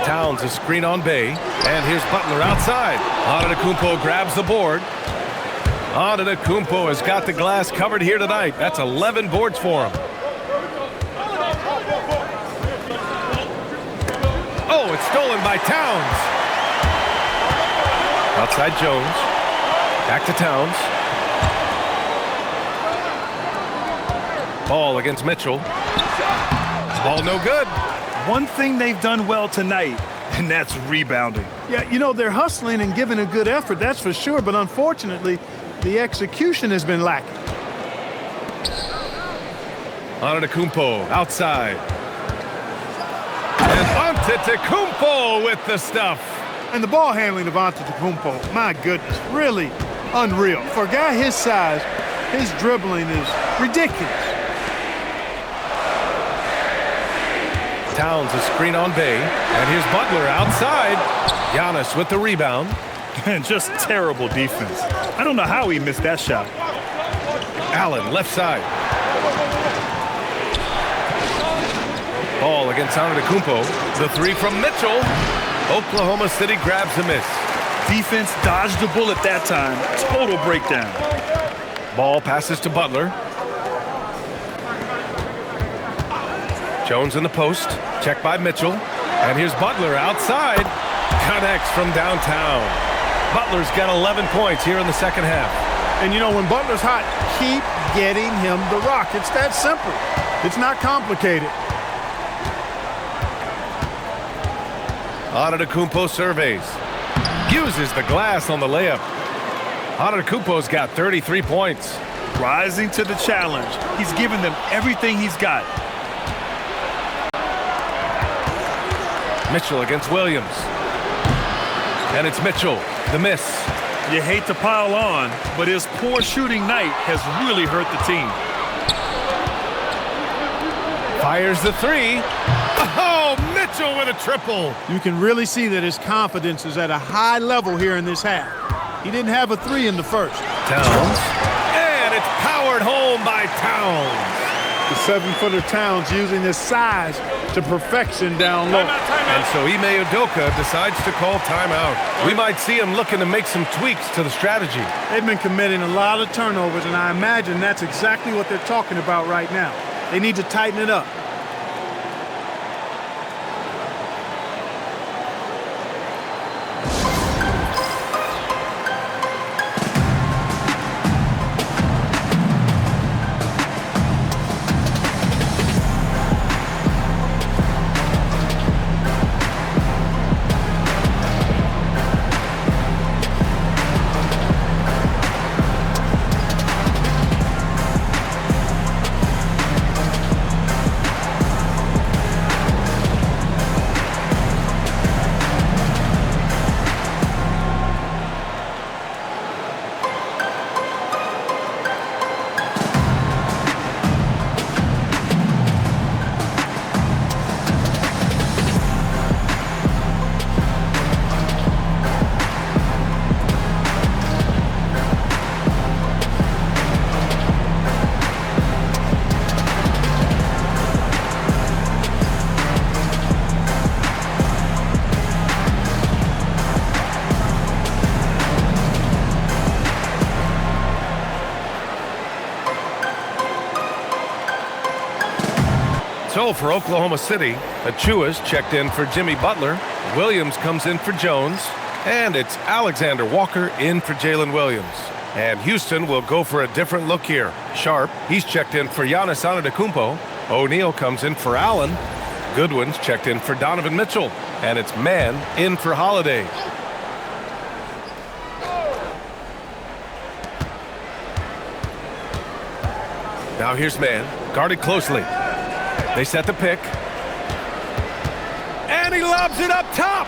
Towns a screen on Bay. And here's Butler outside. Antetokounmpo grabs the board. Antetokounmpo has got the glass covered here tonight. That's 11 boards for him. Oh, it's stolen by Towns. Outside Jones. Back to Towns. Ball against Mitchell. Ball no good. One thing they've done well tonight, and that's rebounding. Yeah, you know, they're hustling and giving a good effort, that's for sure, but unfortunately, the execution has been lacking. Antetokounmpo outside. And Antetokounmpo with the stuff. And the ball handling of Antetokounmpo, my goodness, really unreal. For a guy his size, his dribbling is ridiculous. Towns a screen on Bay. And here's Butler outside. Giannis with the rebound. And just terrible defense. I don't know how he missed that shot. Allen left side. Ball against Antetokounmpo. The three from Mitchell. Oklahoma City grabs a miss. Defense dodged the bullet that time. Total breakdown. Ball passes to Butler. Jones in the post. Checked by Mitchell. And here's Butler outside. Connects from downtown. Butler's got 11 points here in the second half. And you know, when Butler's hot, keep getting him the rock. It's that simple. It's not complicated. Antetokounmpo surveys. Uses the glass on the layup. Antetokounmpo's got 33 points. Rising to the challenge. He's given them everything he's got. Mitchell against Williams. And it's Mitchell, the miss. You hate to pile on, but his poor shooting night has really hurt the team. Fires the three. Oh, Mitchell with a triple. You can really see that his confidence is at a high level here in this half. He didn't have a three in the first. Towns. And it's powered home by Towns. The 7-footer Towns using his size to perfection down low. And so Ime Udoka decides to call timeout. We might see him looking to make some tweaks to the strategy. They've been committing a lot of turnovers, and I imagine that's exactly what they're talking about right now. They need to tighten it up. So for Oklahoma City, Achua's checked in for Jimmy Butler. Williams comes in for Jones. And it's Alexander Walker in for Jalen Williams. And Houston will go for a different look here. Sharp, he's checked in for Giannis Antetokounmpo. O'Neal comes in for Allen. Goodwin's checked in for Donovan Mitchell. And it's Mann in for Holiday. Now here's Mann, guarded closely. They set the pick. And he lobs it up top.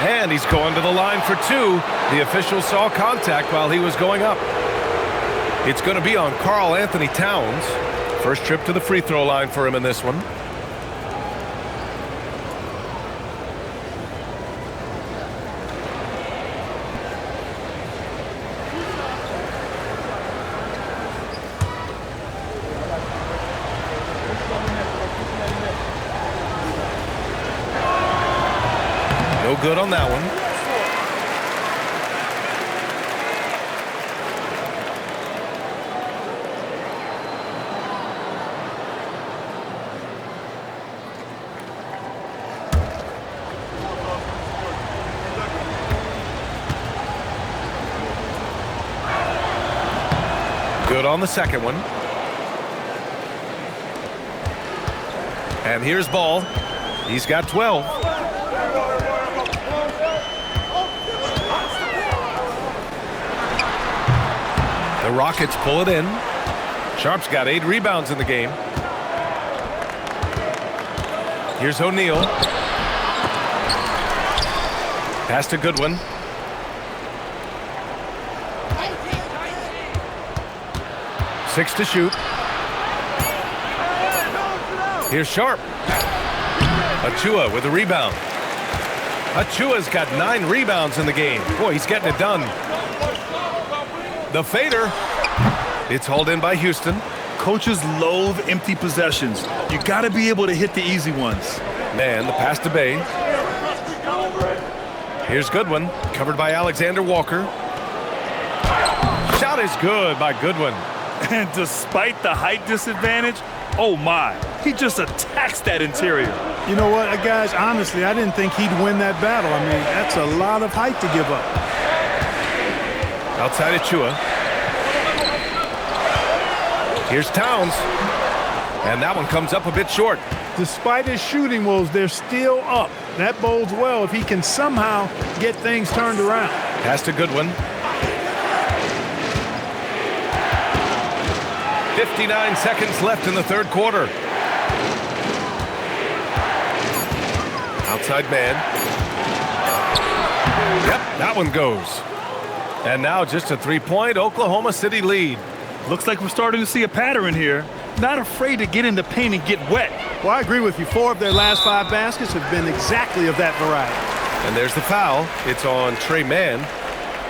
And he's going to the line for two. The official saw contact while he was going up. It's going to be on Karl Anthony Towns. First trip to the free throw line for him in this one. No good on that one. Good on the second one. And here's Ball. He's got 12. The Rockets pull it in. Sharp's got 8 rebounds in the game. Here's O'Neal. Pass to Goodwin. Six to shoot. Here's Sharp. Achua with a rebound. Achua's got 9 rebounds in the game. Boy, he's getting it done. The fader. It's hauled in by Houston. Coaches loathe empty possessions. You got to be able to hit the easy ones. Man, the pass to Bay. Here's Goodwin, covered by Alexander Walker. Shot is good by Goodwin. And despite the height disadvantage, oh my, he just attacks that interior. You know what, guys, honestly, I didn't think he'd win that battle. I mean, that's a lot of height to give up. Outside Achua. Here's Towns. And that one comes up a bit short. Despite his shooting woes, they're still up. That bodes well if he can somehow get things turned around. Pass to Goodwin. 59 seconds left in the third quarter. Outside man. Yep, that one goes. And now just a 3-point Oklahoma City lead. Looks like we're starting to see a pattern here. Not afraid to get in the paint and get wet. Well, I agree with you. 4 of their last 5 baskets have been exactly of that variety. And there's the foul. It's on Trey Mann.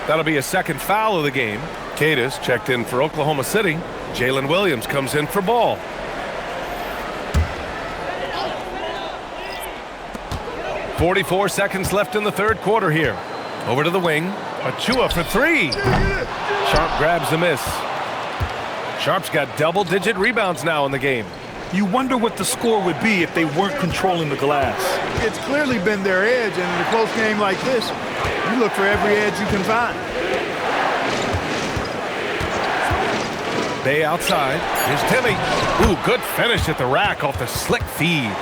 That'll be a second foul of the game. Cadis checked in for Oklahoma City. Jalen Williams comes in for Ball. .44 seconds left in the third quarter here. Over to the wing. Achua for 3. Sharp grabs the miss. Sharp's got double-digit rebounds now in the game. You wonder what the score would be if they weren't controlling the glass. It's clearly been their edge, and in a close game like this, you look for every edge you can find. Bay outside. Here's Timmy. Ooh, good finish at the rack off the slick feed.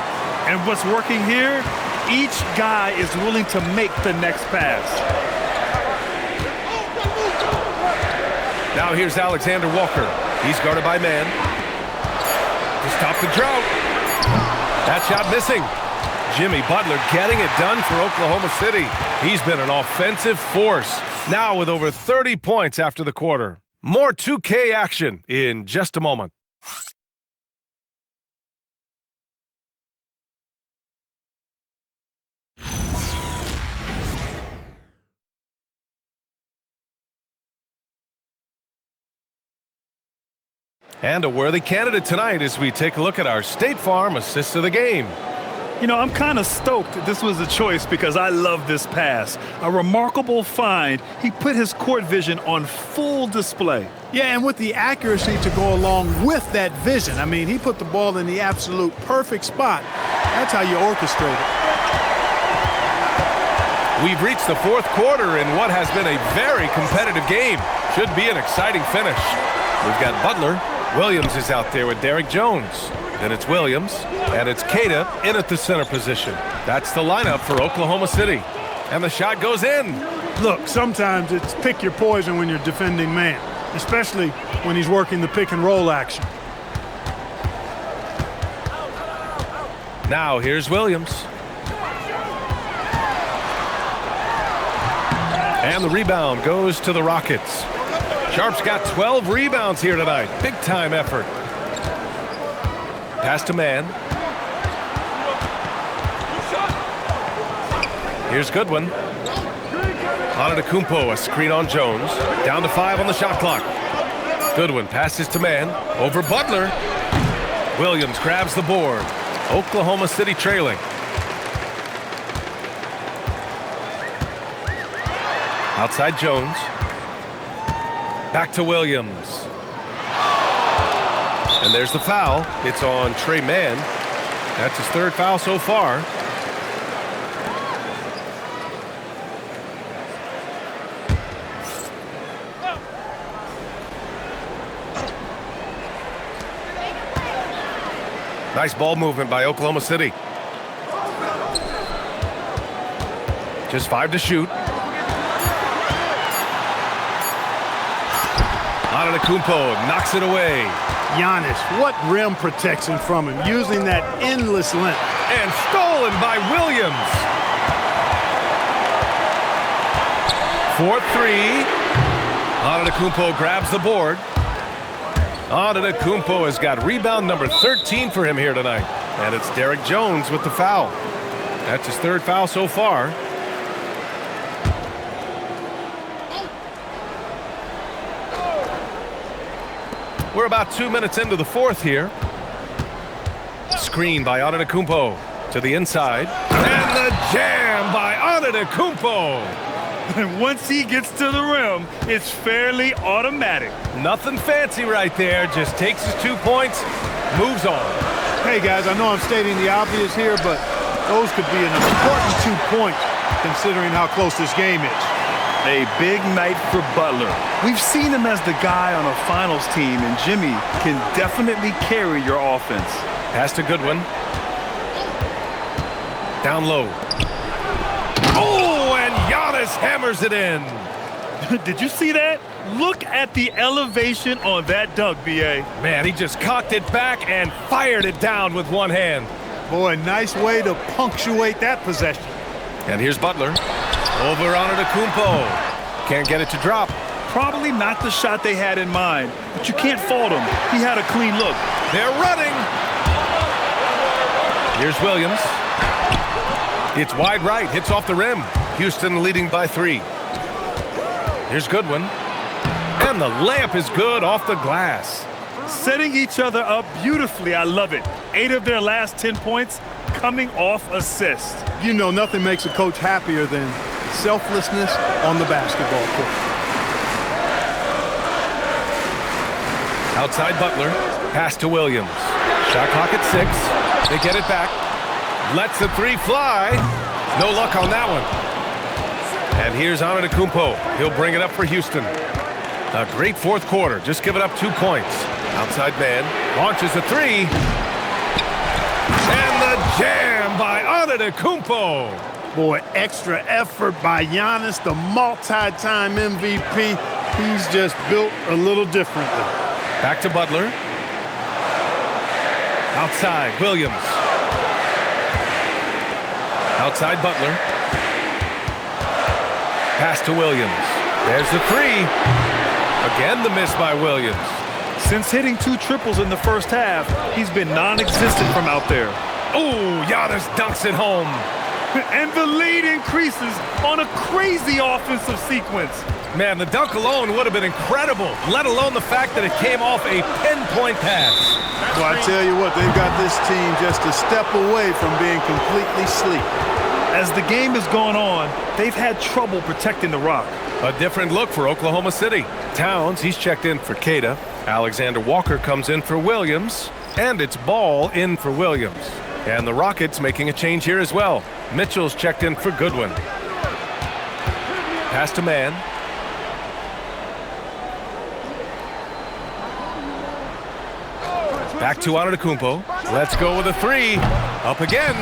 And what's working here? Each guy is willing to make the next pass. Now here's Alexander Walker. He's guarded by Mann. To stop the drought. That shot missing. Jimmy Butler getting it done for Oklahoma City. He's been an offensive force. Now with over 30 points after the quarter. More 2K action in just a moment. And a worthy candidate tonight as we take a look at our State Farm assist of the game. You know, I'm kind of stoked that this was a choice because I love this pass. A remarkable find. He put his court vision on full display. Yeah, and with the accuracy to go along with that vision. I mean, he put the ball in the absolute perfect spot. That's how you orchestrate it. We've reached the fourth quarter in what has been a very competitive game. Should be an exciting finish. We've got Butler. Williams is out there with Derrick Jones. Then it's Williams, and it's Queta in at the center position. That's the lineup for Oklahoma City. And the shot goes in. Look, sometimes it's pick your poison when you're defending man, especially when he's working the pick and roll action. Now here's Williams. And the rebound goes to the Rockets. Sharp's got 12 rebounds here tonight. Big time effort. Pass to man. Here's Goodwin. Antetokounmpo, a screen on Jones. Down to 5 on the shot clock. Goodwin passes to man. Over Butler. Williams grabs the board. Oklahoma City trailing. Outside Jones. Back to Williams. And there's the foul. It's on Trey Mann. That's his 3rd foul so far. Nice ball movement by Oklahoma City. Just 5 to shoot. Antetokounmpo knocks it away. Giannis, what rim protection from him, using that endless length. And stolen by Williams. 4-3. Antetokounmpo grabs the board. Antetokounmpo has got rebound number 13 for him here tonight. And it's Derek Jones with the foul. That's his 3rd foul so far. We're about 2 minutes into the 4th here. Screen by Antetokounmpo to the inside. And the jam by Antetokounmpo. And once he gets to the rim, it's fairly automatic. Nothing fancy right there. Just takes his 2 points, moves on. Hey, guys, I know I'm stating the obvious here, but those could be an important 2 points considering how close this game is. A big night for Butler. We've seen him as the guy on a finals team, and Jimmy can definitely carry your offense. Pass to Goodwin. Down low. Oh, and Giannis hammers it in. Did you see that? Look at the elevation on that dunk, B.A. Man, he just cocked it back and fired it down with one hand. Boy, nice way to punctuate that possession. And here's Butler. Over Antetokounmpo. Can't get it to drop. Probably not the shot they had in mind, but you can't fault him. He had a clean look. They're running. Here's Williams. It's wide right. Hits off the rim. Houston leading by 3. Here's Goodwin. And the layup is good off the glass. Setting each other up beautifully. I love it. 8 of their last 10 points coming off assists. You know, nothing makes a coach happier than selflessness on the basketball court. Outside Butler. Pass to Williams. Shot clock at 6. They get it back. Lets the 3 fly. No luck on that one. And here's Antetokounmpo. He'll bring it up for Houston. A great 4th quarter. Just giving up 2 points. Outside man. Launches a 3. And the jam by Antetokounmpo. Boy, extra effort by Giannis, the multi-time MVP. He's just built a little differently. Back to Butler. Outside, Williams. Outside Butler. Pass to Williams. There's the 3. Again, the miss by Williams. Since hitting 2 triples in the first half, he's been non-existent from out there. Oh, Giannis dunks it home. And the lead increases on a crazy offensive sequence. Man, the dunk alone would have been incredible, let alone the fact that it came off a pinpoint pass. Well, I tell you what, they've got this team just a step away from being completely asleep. As the game has gone on, they've had trouble protecting the rock. A different look for Oklahoma City. Towns, he's checked in for Queta. Alexander Walker comes in for Williams. And it's Ball in for Williams. And the Rockets making a change here as well. Mitchell's checked in for Goodwin. Pass to man. Back to Antetokounmpo. Let's go with a 3. Up again.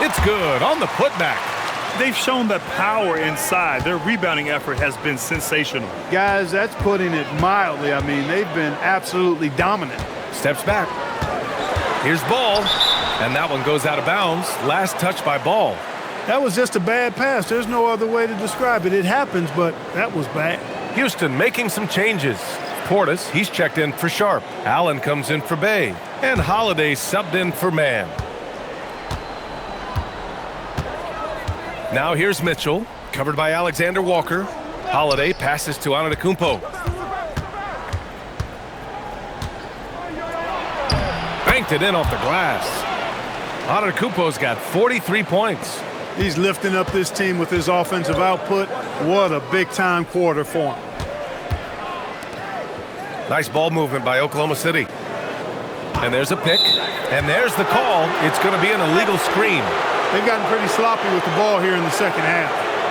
It's good on the putback. They've shown that power inside. Their rebounding effort has been sensational. Guys, that's putting it mildly. I mean, they've been absolutely dominant. Steps back. Here's Ball. And that one goes out of bounds. Last touch by Ball. That was just a bad pass. There's no other way to describe it. It happens, but that was bad. Houston making some changes. Portis, he's checked in for Sharp. Allen comes in for Bay. And Holiday subbed in for Mann. Now here's Mitchell, covered by Alexander Walker. Holiday passes to Antetokounmpo. Banked it in off the glass. Antetokounmpo's got 43 points. He's lifting up this team with his offensive output. What a big-time quarter for him. Nice ball movement by Oklahoma City. And there's a pick. And there's the call. It's going to be an illegal screen. They've gotten pretty sloppy with the ball here in the second half.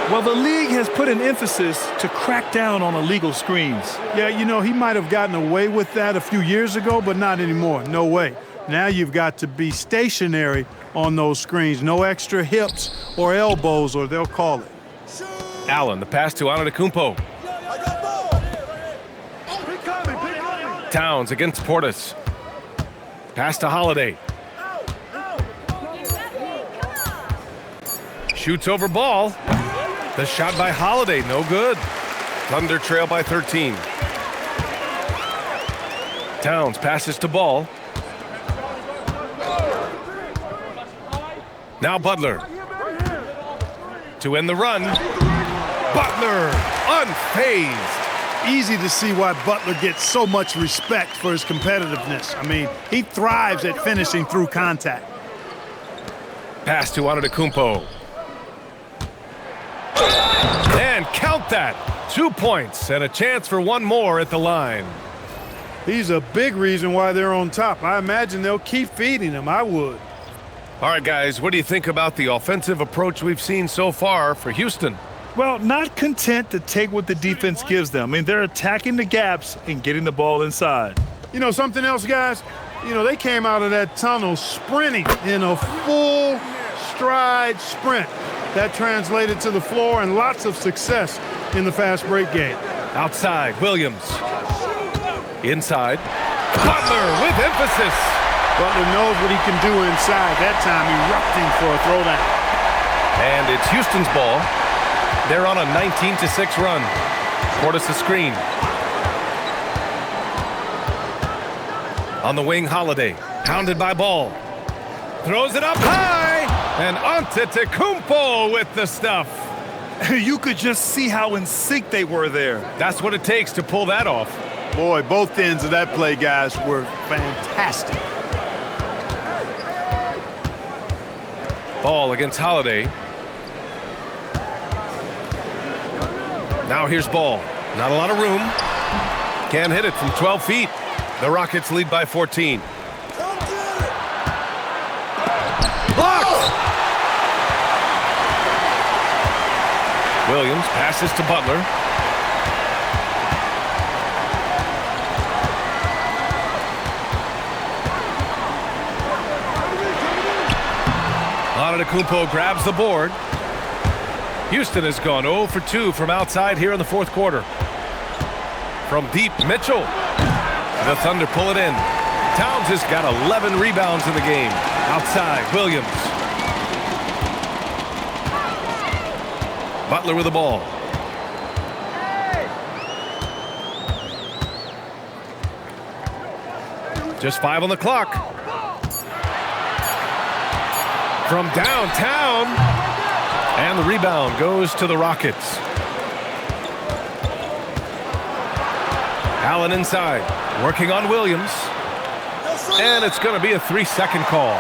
Well, the league has put an emphasis to crack down on illegal screens. Yeah, you know, he might have gotten away with that a few years ago, but not anymore. No way. Now you've got to be stationary on those screens. No extra hips or elbows, or they'll call it. Allen, the pass to Antetokounmpo. Towns against Portis. Pass to Holiday. Shoots over Ball. The shot by Holiday, no good. Thunder trail by 13. Towns passes to Ball. Now Butler. To end the run. Butler, unfazed. Easy to see why Butler gets so much respect for his competitiveness. I mean, he thrives at finishing through contact. Pass to Antetokounmpo. And count that. 2 points and a chance for one more at the line. He's a big reason why they're on top. I imagine they'll keep feeding him. I would. All right, guys, what do you think about the offensive approach we've seen so far for Houston? Well, not content to take what the defense gives them. I mean, they're attacking the gaps and getting the ball inside. You know, something else, guys? You know, they came out of that tunnel sprinting in a full stride sprint. That translated to the floor and lots of success in the fast break game. Outside, Williams. Inside. Butler with emphasis. Butler knows what he can do inside. That time erupting for a throwdown. And it's Houston's ball. They're on a 19-6 run. Portis a screen. On the wing, Holiday. Pounded by Ball. Throws it up high. And Antetokounmpo with the stuff. You could just see how in sync they were there. That's what it takes to pull that off. Boy, both ends of that play, guys, were fantastic. Ball against Holiday. Now here's Ball. Not a lot of room. Can't hit it from 12 feet. The Rockets lead by 14. Blocked! Williams passes to Butler. Antetokounmpo grabs the board. Houston has gone 0 for 2 from outside here in the fourth quarter. From deep, Mitchell. The Thunder pull it in. Towns has got 11 rebounds in the game. Outside, Williams. Butler with the ball. Just 5 on the clock. From downtown. And the rebound goes to the Rockets. Allen inside, working on Williams. And it's going to be a 3-second call.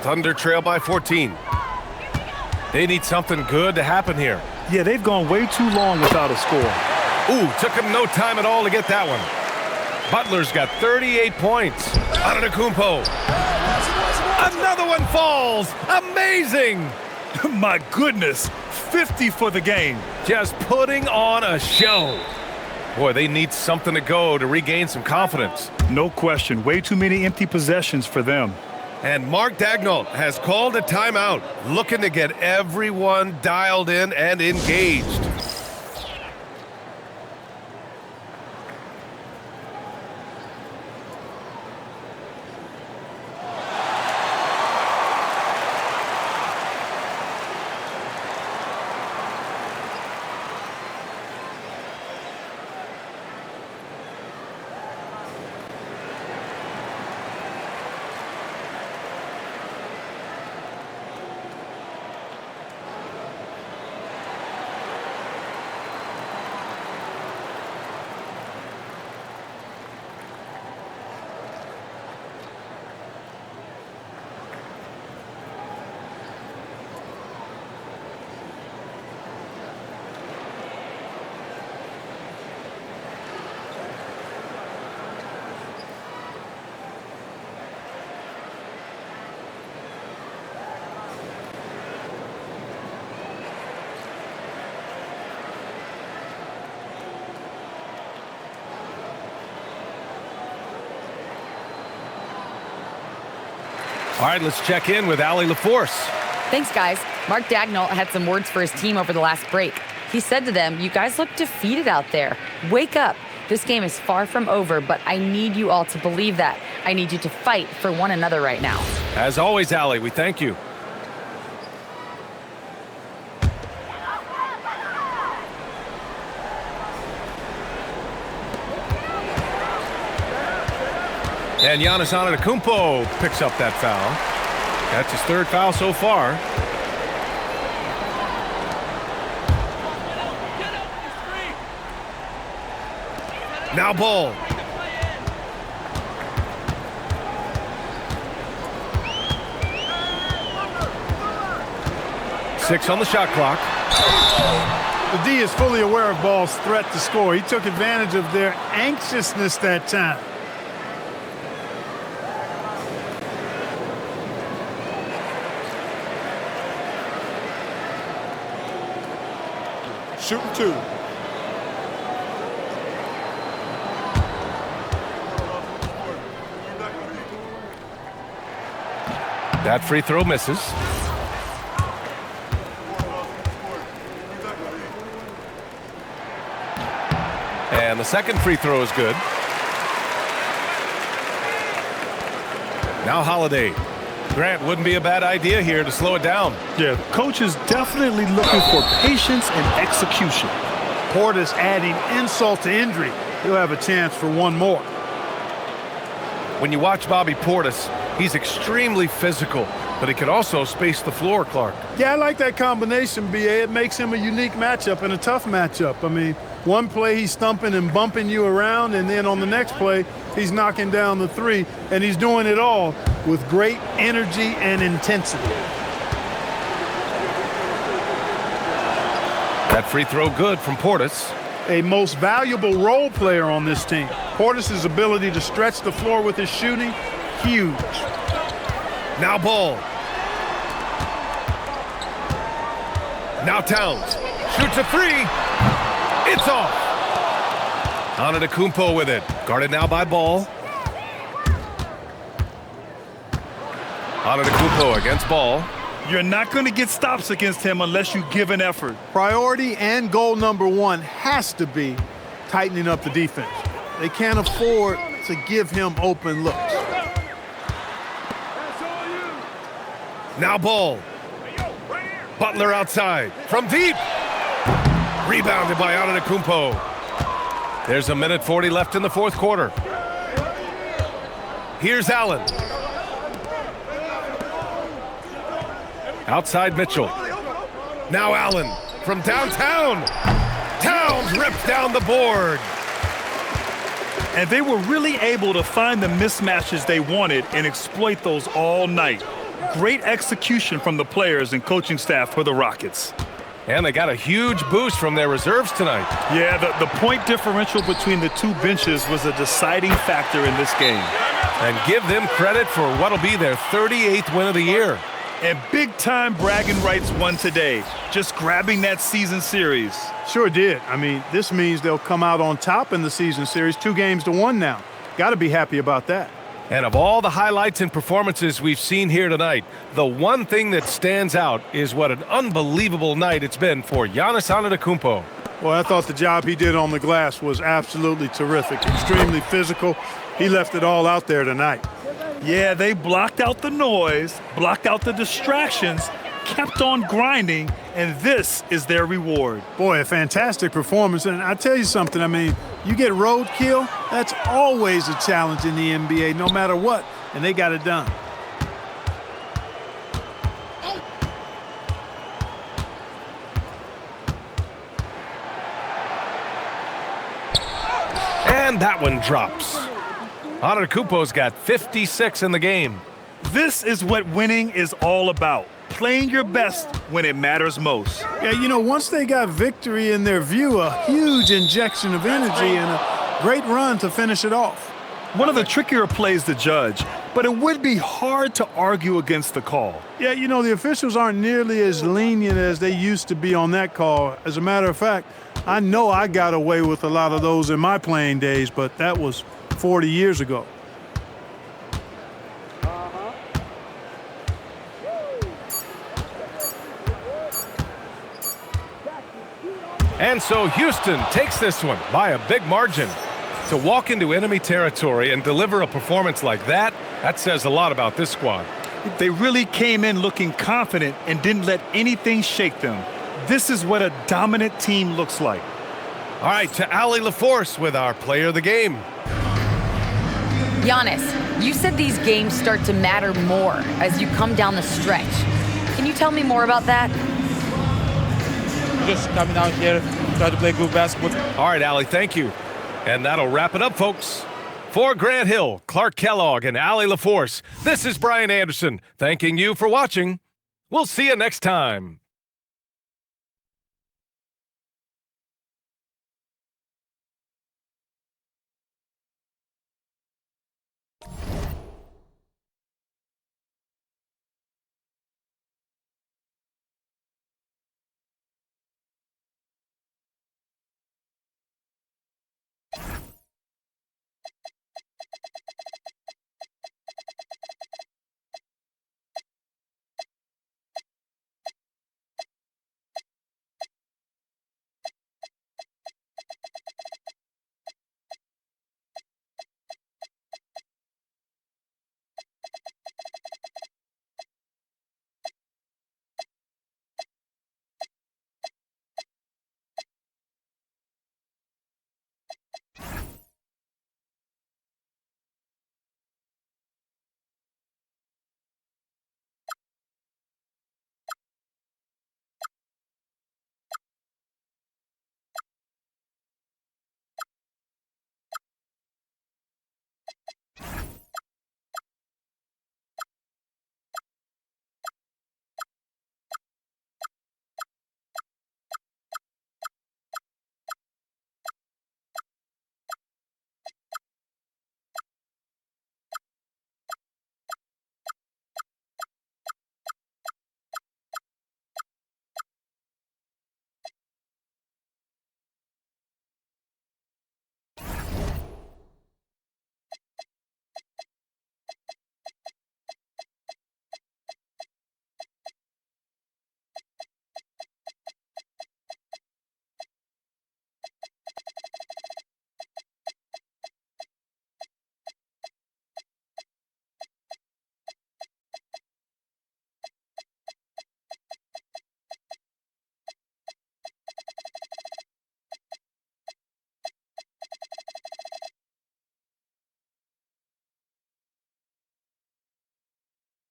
Thunder trail by 14. They need something good to happen here. Yeah, they've gone way too long without a score. Ooh, took him no time at all to get that one. Butler's got 38 points. Antetokounmpo. Another one falls. Amazing. My goodness, 50 for the game. Just putting on a show. Boy, they need something to go to regain some confidence. No question. Way too many empty possessions for them. And Mark Daigneault has called a timeout, looking to get everyone dialed in and engaged. All right, let's check in with Allie LaForce. Thanks, guys. Mark Daigneault had some words for his team over the last break. He said to them, "You guys look defeated out there. Wake up. This game is far from over, but I need you all to believe that. I need you to fight for one another right now." As always, Allie, we thank you. And Giannis Antetokounmpo picks up that foul. That's his third foul so far. Now Ball. Six on the shot clock. The D is fully aware of Ball's threat to score. He took advantage of their anxiousness that time. Shooting two. That free throw misses. And the second free throw is good. Now Holiday. Grant, wouldn't be a bad idea here to slow it down. Yeah, the coach is definitely looking for patience and execution. Portis adding insult to injury. He'll have a chance for one more. When you watch Bobby Portis, he's extremely physical, but he can also space the floor, Clark. Yeah, I like that combination, B.A. It makes him a unique matchup and a tough matchup. I mean, one play he's stumping and bumping you around, and then on the next play, he's knocking down the three, and he's doing it all with great energy and intensity. That free throw good from Portis. A most valuable role player on this team. Portis' ability to stretch the floor with his shooting, huge. Now Ball. Now Towns. Shoots a three. It's off. Antetokounmpo with it. Guarded now by Ball. Antetokounmpo against Ball. You're not going to get stops against him unless you give an effort. Priority and goal number one has to be tightening up the defense. They can't afford to give him open looks. Now Ball. Butler outside. From deep. Rebounded by Antetokounmpo. There's a minute 40 left in the fourth quarter. Here's Allen. Outside Mitchell. Now Allen from downtown. Towns rips down the board. And they were really able to find the mismatches they wanted and exploit those all night. Great execution from the players and coaching staff for the Rockets. And they got a huge boost from their reserves tonight. Yeah, the point differential between the two benches was a deciding factor in this game. And give them credit for what'll be their 38th win of the year. And big-time bragging rights won today, just grabbing that season series. Sure did. I mean, this means they'll come out on top in the season series, 2-1 now. Got to be happy about that. And of all the highlights and performances we've seen here tonight, the one thing that stands out is what an unbelievable night it's been for Giannis Antetokounmpo. Well, I thought the job he did on the glass was absolutely terrific, extremely physical. He left it all out there tonight. Yeah, they blocked out the noise, blocked out the distractions, kept on grinding, and this is their reward. Boy, a fantastic performance. And I tell you something, I mean, you get roadkill, that's always a challenge in the NBA, no matter what, and they got it done. And that one drops. Antetokounmpo's got 56 in the game. This is what winning is all about. Playing your best when it matters most. Yeah, you know, once they got victory in their view, a huge injection of energy and a great run to finish it off. One of the trickier plays to judge, but it would be hard to argue against the call. Yeah, you know, the officials aren't nearly as lenient as they used to be on that call. As a matter of fact, I know I got away with a lot of those in my playing days, but that was 40 years ago. And so Houston takes this one by a big margin. To walk into enemy territory and deliver a performance like that, that says a lot about this squad. They really came in looking confident and didn't let anything shake them. This is what a dominant team looks like. All right, to Allie LaForce with our player of the game. Giannis, you said these games start to matter more as you come down the stretch. Can you tell me more about that? Just coming out here, try to play good basketball. All right, Allie, thank you. And that'll wrap it up, folks. For Grant Hill, Clark Kellogg, and Allie LaForce, this is Brian Anderson thanking you for watching. We'll see you next time.